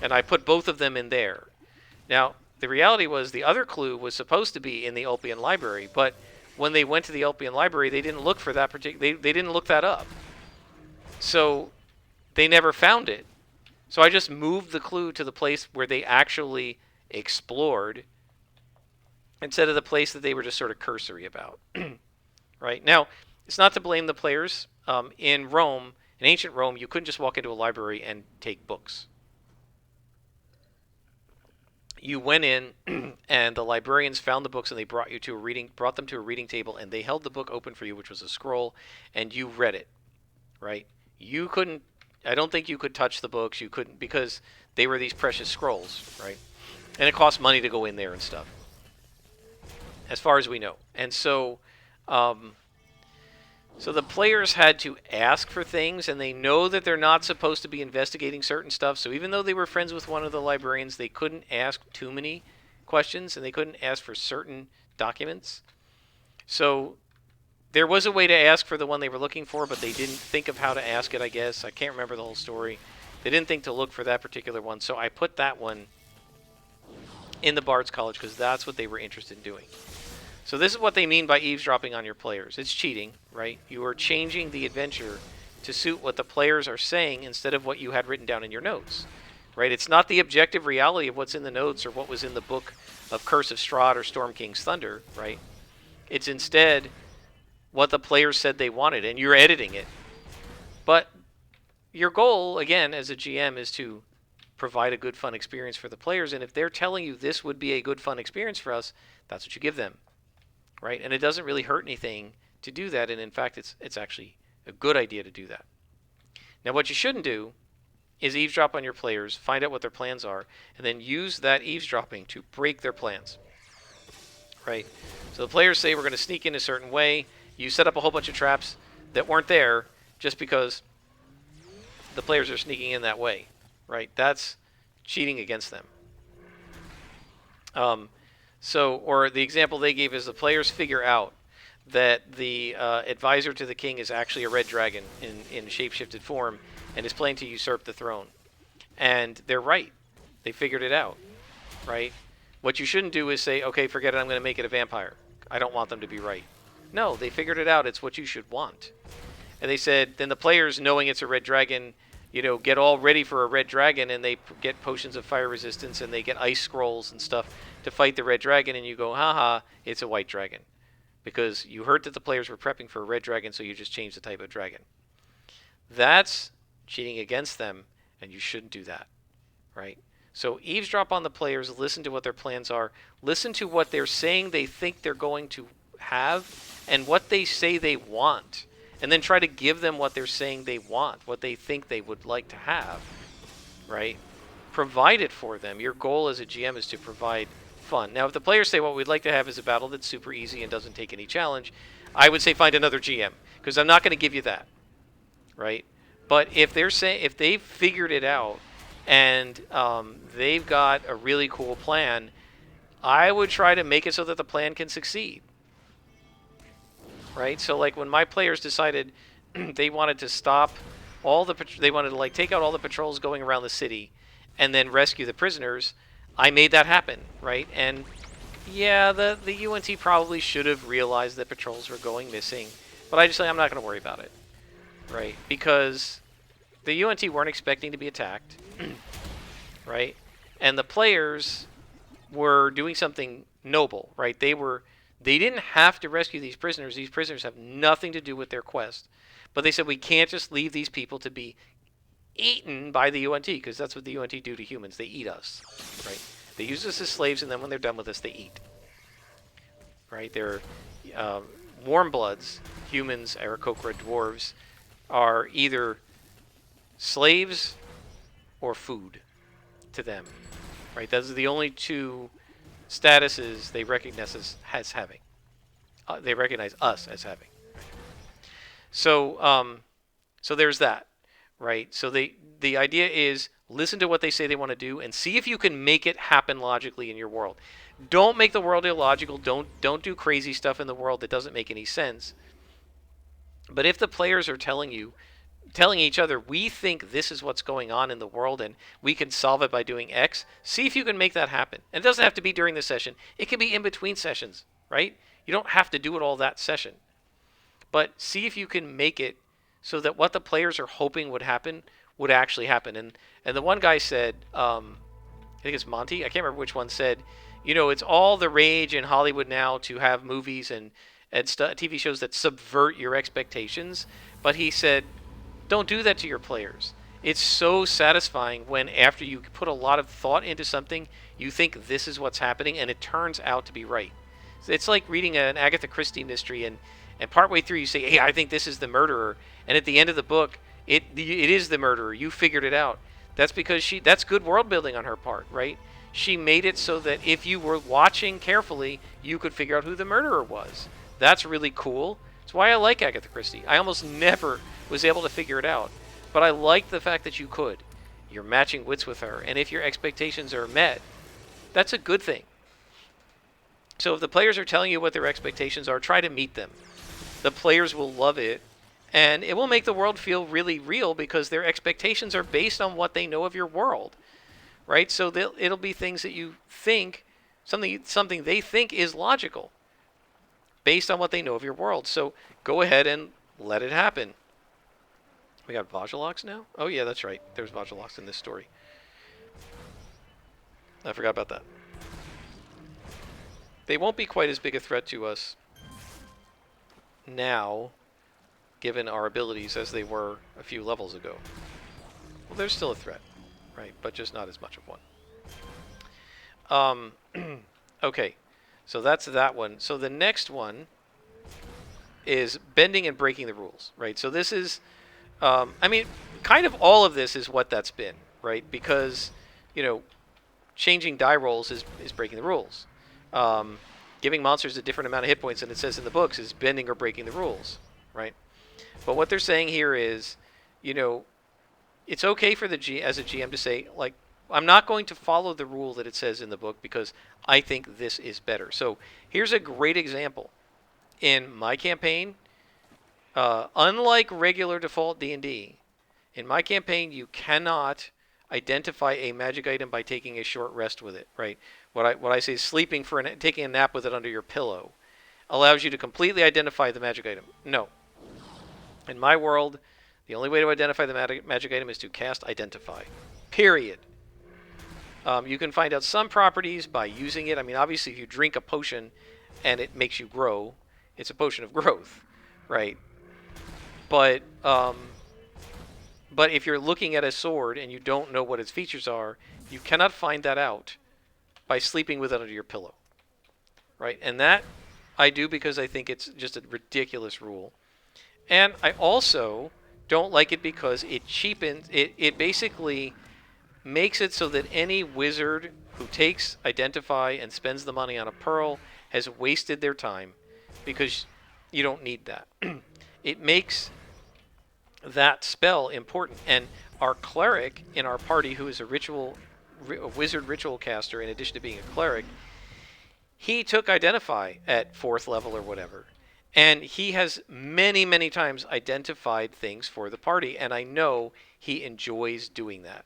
And I put both of them in there. Now, the reality was the other clue was supposed to be in the Ulpian Library, but when they went to the Ulpian Library, they didn't look for that particular... They didn't look that up. So they never found it. So I just moved the clue to the place where they actually explored, instead of the place that they were just sort of cursory about. Right? Now, it's not to blame the players. In Rome, in ancient Rome, you couldn't just walk into a library and take books. You went in, and the librarians found the books, and they brought them to a reading table, and they held the book open for you, which was a scroll, and you read it. Right? You couldn't. I don't think you could touch the books. You couldn't, because they were these precious scrolls, right? And it cost money to go in there and stuff, as far as we know. And so so the players had to ask for things, and they know that they're not supposed to be investigating certain stuff. So even though they were friends with one of the librarians, they couldn't ask too many questions, and they couldn't ask for certain documents. So there was a way to ask for the one they were looking for, but they didn't think of how to ask it, I guess. I can't remember the whole story. They didn't think to look for that particular one, so I put that one in the Bard's College because that's what they were interested in doing. So this is what they mean by eavesdropping on your players. It's cheating, right? You are changing the adventure to suit what the players are saying instead of what you had written down in your notes, right? It's not the objective reality of what's in the notes or what was in the book of Curse of Strahd or Storm King's Thunder, right? It's instead what the players said they wanted, and you're editing it. But your goal, again, as a GM, is to provide a good, fun experience for the players, and if they're telling you this would be a good, fun experience for us, that's what you give them. Right? And it doesn't really hurt anything to do that, and in fact, it's actually a good idea to do that. Now, what you shouldn't do is eavesdrop on your players, find out what their plans are, and then use that eavesdropping to break their plans. Right? So the players say we're going to sneak in a certain way. You set up a whole bunch of traps that weren't there just because the players are sneaking in that way. Right? That's cheating against them. Or the example they gave is the players figure out that the advisor to the king is actually a red dragon in shapeshifted form and is planning to usurp the throne. And they're right. They figured it out, right? What you shouldn't do is say, okay, forget it, I'm going to make it a vampire. I don't want them to be right. No, they figured it out. It's what you should want. And they said, then the players, knowing it's a red dragon, get all ready for a red dragon, and they get potions of fire resistance, and they get ice scrolls and stuff to fight the red dragon, and you go, haha, it's a white dragon. Because you heard that the players were prepping for a red dragon, so you just changed the type of dragon. That's cheating against them, and you shouldn't do that, right? So eavesdrop on the players, listen to what their plans are, listen to what they're saying they think they're going to have, and what they say they want, and then try to give them what they're saying they want, what they think they would like to have, right? Provide it for them. Your goal as a GM is to provide fun. Now, if the players say what we'd like to have is a battle that's super easy and doesn't take any challenge, I would say find another GM, because I'm not going to give you that, right? But if they're saying, if they've figured it out and they've got a really cool plan, I would try to make it so that the plan can succeed, right? So like when my players decided they wanted to stop all the, they wanted to like take out all the patrols going around the city and then rescue the prisoners, I made that happen, right? And yeah, the UNT probably should have realized that patrols were going missing, but I just say I'm not going to worry about it, right? Because the UNT weren't expecting to be attacked, right? And the players were doing something noble, right? They didn't have to rescue these prisoners. These prisoners have nothing to do with their quest. But they said we can't just leave these people to be eaten by the UNT, because that's what the UNT do to humans. They eat us, right? They use us as slaves, and then when they're done with us, they eat, right? They're warm bloods. Humans, Aarakocra dwarves, are either slaves or food to them, right? Those are the only two statuses they recognize as having. They recognize us as having. So, so there's that, right? So the idea is listen to what they say they want to do and see if you can make it happen logically in your world. Don't make the world illogical. Don't do crazy stuff in the world that doesn't make any sense. But if the players are telling each other, we think this is what's going on in the world and we can solve it by doing X, see if you can make that happen. And it doesn't have to be during the session. It can be in between sessions, right? You don't have to do it all that session. But see if you can make it so that what the players are hoping would happen would actually happen. And the one guy said, I think it's Monty, I can't remember which one, said, you know, it's all the rage in Hollywood now to have movies and TV shows that subvert your expectations. But he said, don't do that to your players. It's so satisfying when after you put a lot of thought into something, you think this is what's happening and it turns out to be right. It's like reading an Agatha Christie mystery and partway through you say, hey, I think this is the murderer. And at the end of the book, it is the murderer. You figured it out. That's because that's good world building on her part, right? She made it so that if you were watching carefully, you could figure out who the murderer was. That's really cool. It's why I like Agatha Christie. I almost never was able to figure it out. But I like the fact that you could. You're matching wits with her. And if your expectations are met, that's a good thing. So if the players are telling you what their expectations are, try to meet them. The players will love it. And it will make the world feel really real because their expectations are based on what they know of your world. Right? So it'll be things that you think, something they think is logical based on what they know of your world. So go ahead and let it happen. We got Vajalox now? Oh yeah, that's right. There's Vajalox in this story. I forgot about that. They won't be quite as big a threat to us now, given our abilities, as they were a few levels ago. Well, there's still a threat, right? But just not as much of one. Okay, so that's that one. So the next one is bending and breaking the rules, right? So this is, I mean, kind of all of this is what that's been, right? Because, you know, changing die rolls is breaking the rules. Giving monsters a different amount of hit points than it says in the books is bending or breaking the rules, right? But what they're saying here is, you know, it's okay for as a GM to say, like, I'm not going to follow the rule that it says in the book because I think this is better. So here's a great example. In my campaign, unlike regular default D&D, in my campaign you cannot identify a magic item by taking a short rest with it, right? What I say is sleeping taking a nap with it under your pillow allows you to completely identify the magic item. No. In my world, the only way to identify the magic item is to cast Identify. Period. You can find out some properties by using it. I mean, obviously, if you drink a potion and it makes you grow, it's a potion of growth, right? But But if you're looking at a sword and you don't know what its features are, you cannot find that out by sleeping with it under your pillow, right? And that I do because I think it's just a ridiculous rule. And I also don't like it because it cheapens it. It basically makes it so that any wizard who takes identify and spends the money on a pearl has wasted their time, because you don't need that. It makes that spell important. And our cleric in our party, who is a wizard ritual caster in addition to being a cleric, he took identify at 4th level or whatever. And he has many times identified things for the party, and I know he enjoys doing that,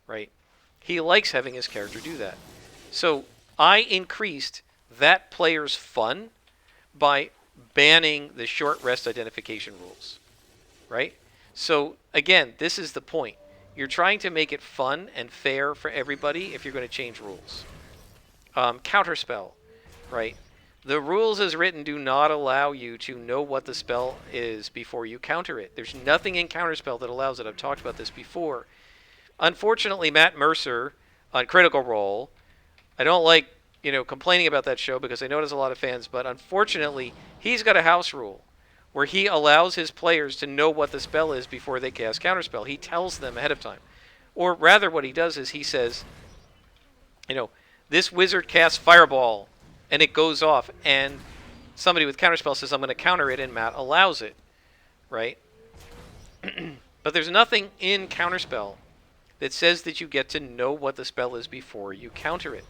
right? He likes having his character do that. So I increased that player's fun by banning the short rest identification rules, right? So again, this is the point. You're trying to make it fun and fair for everybody if you're going to change rules. Counterspell, right? The rules as written do not allow you to know what the spell is before you counter it. There's nothing in Counterspell that allows it. I've talked about this before. Unfortunately, Matt Mercer on Critical Role, I don't like, complaining about that show because I know there's a lot of fans, but unfortunately, he's got a house rule where he allows his players to know what the spell is before they cast Counterspell. He tells them ahead of time. Or rather, what he does is he says, this wizard casts Fireball, and it goes off, and somebody with Counterspell says, I'm going to counter it, and Matt allows it, right? But there's nothing in Counterspell that says that you get to know what the spell is before you counter it.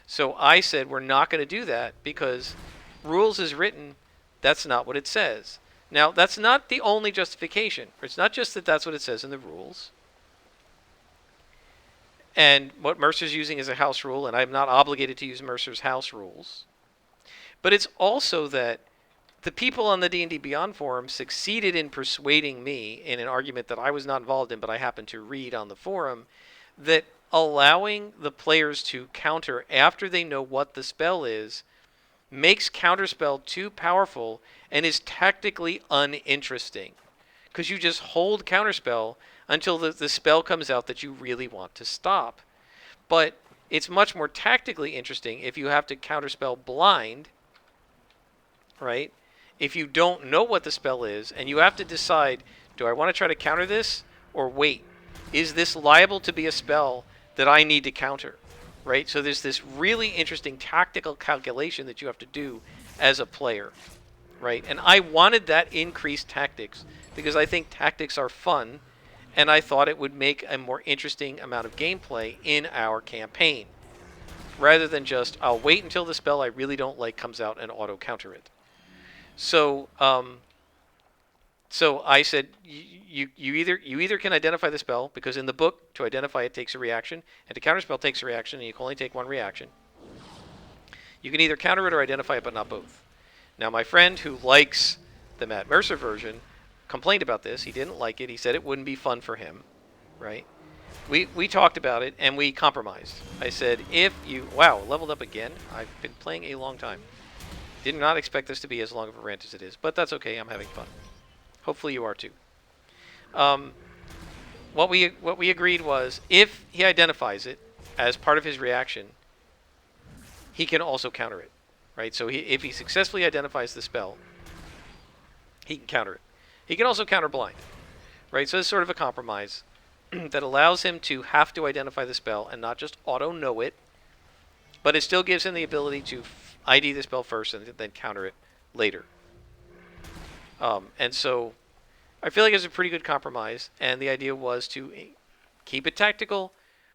So I said we're not going to do that because rules as written, that's not what it says. Now, that's not the only justification. It's not just that that's what it says in the rules. And what Mercer's using is a house rule, and I'm not obligated to use Mercer's house rules. But it's also that the people on the D&D Beyond forum succeeded in persuading me in an argument that I was not involved in, but I happened to read on the forum, that allowing the players to counter after they know what the spell is makes Counterspell too powerful and is tactically uninteresting. Because you just hold Counterspell until the spell comes out that you really want to stop. But it's much more tactically interesting if you have to Counterspell blind, right? If you don't know what the spell is and you have to decide, do I want to try to counter this or wait? Is this liable to be a spell that I need to counter, right? So there's this really interesting tactical calculation that you have to do as a player, right? And I wanted that increased tactics because I think tactics are fun, and I thought it would make a more interesting amount of gameplay in our campaign, rather than just, I'll wait until the spell I really don't like comes out and auto-counter it. So I said, you either can identify the spell, because in the book, to identify it takes a reaction, and to counterspell takes a reaction, and you can only take one reaction. You can either counter it or identify it, but not both. Now, my friend who likes the Matt Mercer version complained about this. He didn't like it. He said it wouldn't be fun for him, right? We talked about it, and we compromised. I said, wow, leveled up again? I've been playing a long time. Did not expect this to be as long of a rant as it is, but that's okay. I'm having fun. Hopefully you are too. What we agreed was, if he identifies it as part of his reaction, he can also counter it, right? So if he successfully identifies the spell, he can counter it. He can also counter blind, right? So it's sort of a compromise that allows him to have to identify the spell and not just auto-know it, but it still gives him the ability to ID the spell first and then counter it later. And so I feel like it's a pretty good compromise, and the idea was to keep it tactical,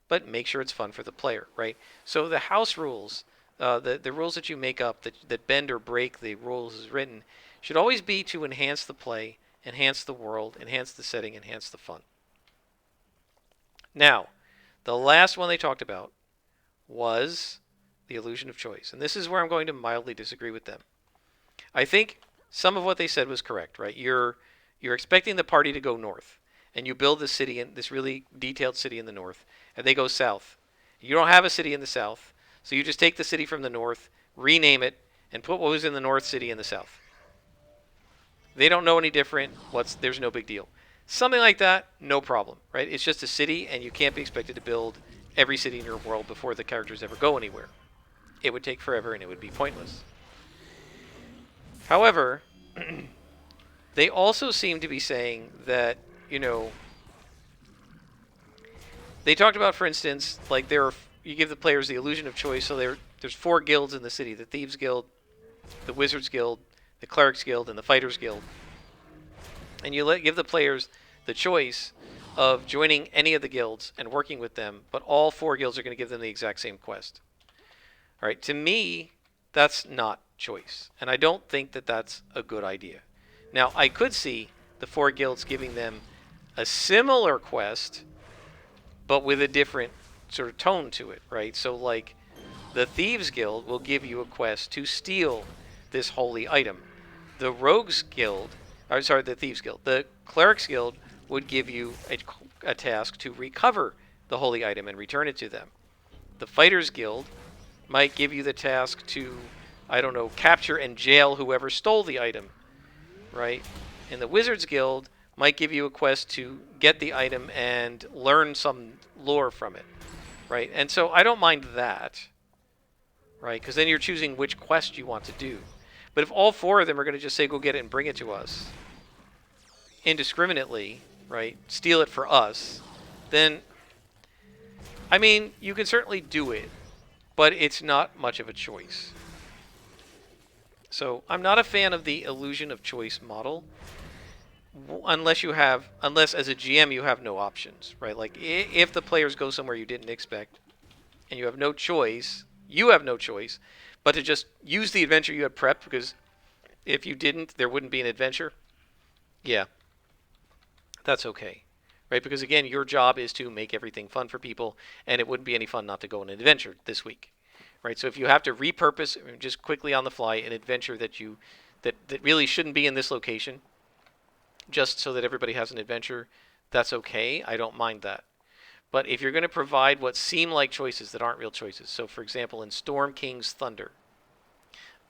but make sure it's fun for the player, right? So the house rules, the rules that you make up that bend or break the rules as written, should always be to enhance the play, enhance the world, enhance the setting, enhance the fun. Now, the last one they talked about was the illusion of choice. And this is where I'm going to mildly disagree with them. I think some of what they said was correct, right? You're expecting the party to go north, and you build this city, in this really detailed city in the north, and they go south. You don't have a city in the south, so you just take the city from the north, rename it, and put what was in the north city in the south. They don't know any different. There's no big deal. Something like that, no problem, right? It's just a city, and you can't be expected to build every city in your world before the characters ever go anywhere. It would take forever, and it would be pointless. However, they also seem to be saying that, you know, they talked about, for instance, like you give the players the illusion of choice. So there's 4 guilds in the city: the Thieves Guild, the Wizards Guild, the Clerics Guild, and the Fighters Guild. And you give the players the choice of joining any of the guilds and working with them, but all 4 guilds are going to give them the exact same quest. All right, to me, that's not choice, and I don't think that that's a good idea. Now, I could see the 4 guilds giving them a similar quest, but with a different sort of tone to it, right? So, like, the Thieves Guild will give you a quest to steal this holy item. The Rogues Guild, or sorry, the Thieves Guild, the Clerics Guild would give you a task to recover the holy item and return it to them. The Fighters Guild might give you the task to, I don't know, capture and jail whoever stole the item, right? And the Wizards Guild might give you a quest to get the item and learn some lore from it, right? And so I don't mind that, right? Because then you're choosing which quest you want to do. But if all 4 of them are going to just say, go get it and bring it to us indiscriminately, right? Steal it for us, then, I mean, you can certainly do it, but it's not much of a choice. So I'm not a fan of the illusion of choice model, unless as a GM you have no options, right? Like if the players go somewhere you didn't expect, and you have no choice, but to just use the adventure you had prepped, because if you didn't, there wouldn't be an adventure. Yeah, that's okay, right? Because again, your job is to make everything fun for people, and it wouldn't be any fun not to go on an adventure this week, right? So if you have to repurpose just quickly on the fly an adventure that really shouldn't be in this location, just so that everybody has an adventure, that's okay. I don't mind that. But if you're going to provide what seem like choices that aren't real choices, so for example, in Storm King's Thunder,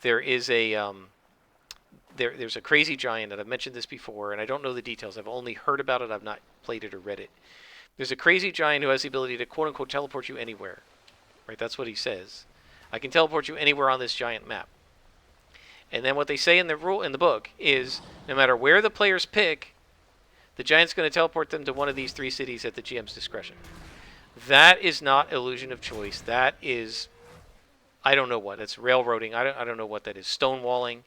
there is there's a crazy giant, and I've mentioned this before, and I don't know the details. I've only heard about it. I've not played it or read it. There's a crazy giant who has the ability to quote unquote teleport you anywhere. Right? That's what he says. I can teleport you anywhere on this giant map. And then what they say in the book is no matter where the players pick, the giant's going to teleport them to one of these 3 cities at the GM's discretion. That is not illusion of choice. That is, I don't know what. It's railroading. I don't know what that is. Stonewalling.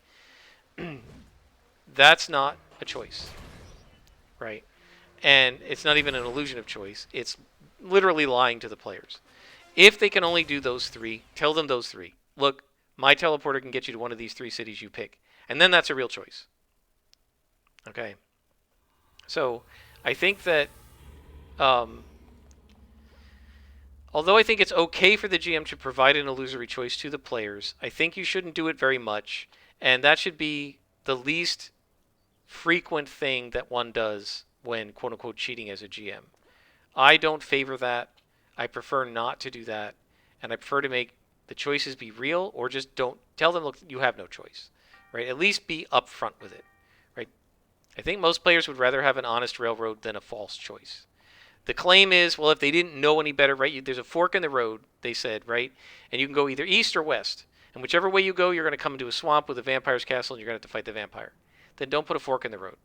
That's not a choice, right? And it's not even an illusion of choice. It's literally lying to the players. If they can only do those 3, tell them those 3. Look, my teleporter can get you to one of these 3 cities you pick. And then that's a real choice. Okay? So, I think that, although I think it's okay for the GM to provide an illusory choice to the players, I think you shouldn't do it very much. And that should be the least frequent thing that one does when quote-unquote cheating as a GM. I don't favor that. I prefer not to do that. And I prefer to make the choices be real, or just don't tell them, look, you have no choice. Right? At least be upfront with it. Right? I think most players would rather have an honest railroad than a false choice. The claim is, well, if they didn't know any better, right? There's a fork in the road, they said, right? And you can go either east or west. And whichever way you go, you're going to come into a swamp with a vampire's castle, and you're going to have to fight the vampire. Then don't put a fork in the road.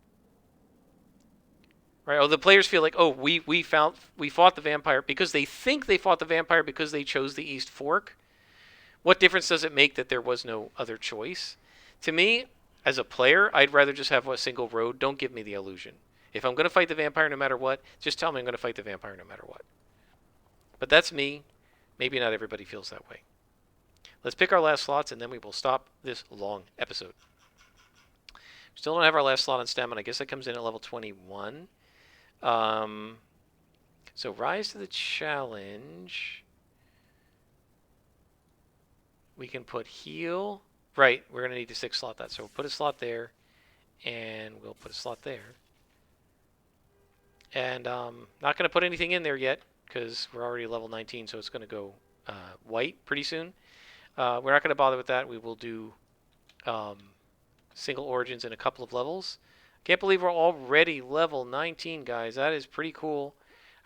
Right? Oh, the players feel like, oh, we fought the vampire because they think they fought the vampire because they chose the East Fork. What difference does it make that there was no other choice? To me, as a player, I'd rather just have a single road. Don't give me the illusion. If I'm going to fight the vampire no matter what, just tell me I'm going to fight the vampire no matter what. But that's me. Maybe not everybody feels that way. Let's pick our last slots, and then we will stop this long episode. Still don't have our last slot on stamina. I guess that comes in at level 21. So rise to the challenge. We can put heal. Right, we're going to need to 6 slot that. So we'll put a slot there, and we'll put a slot there. And not going to put anything in there yet, because we're already level 19, so it's going to go white pretty soon. We're not going to bother with that. We will do single origins in a couple of levels. Can't believe we're already level 19, guys. That is pretty cool.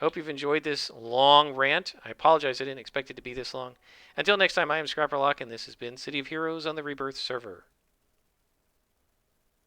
I hope you've enjoyed this long rant. I apologize I didn't expect it to be this long. Until next time, I am Scrapperlock, and this has been City of Heroes on the Rebirth server.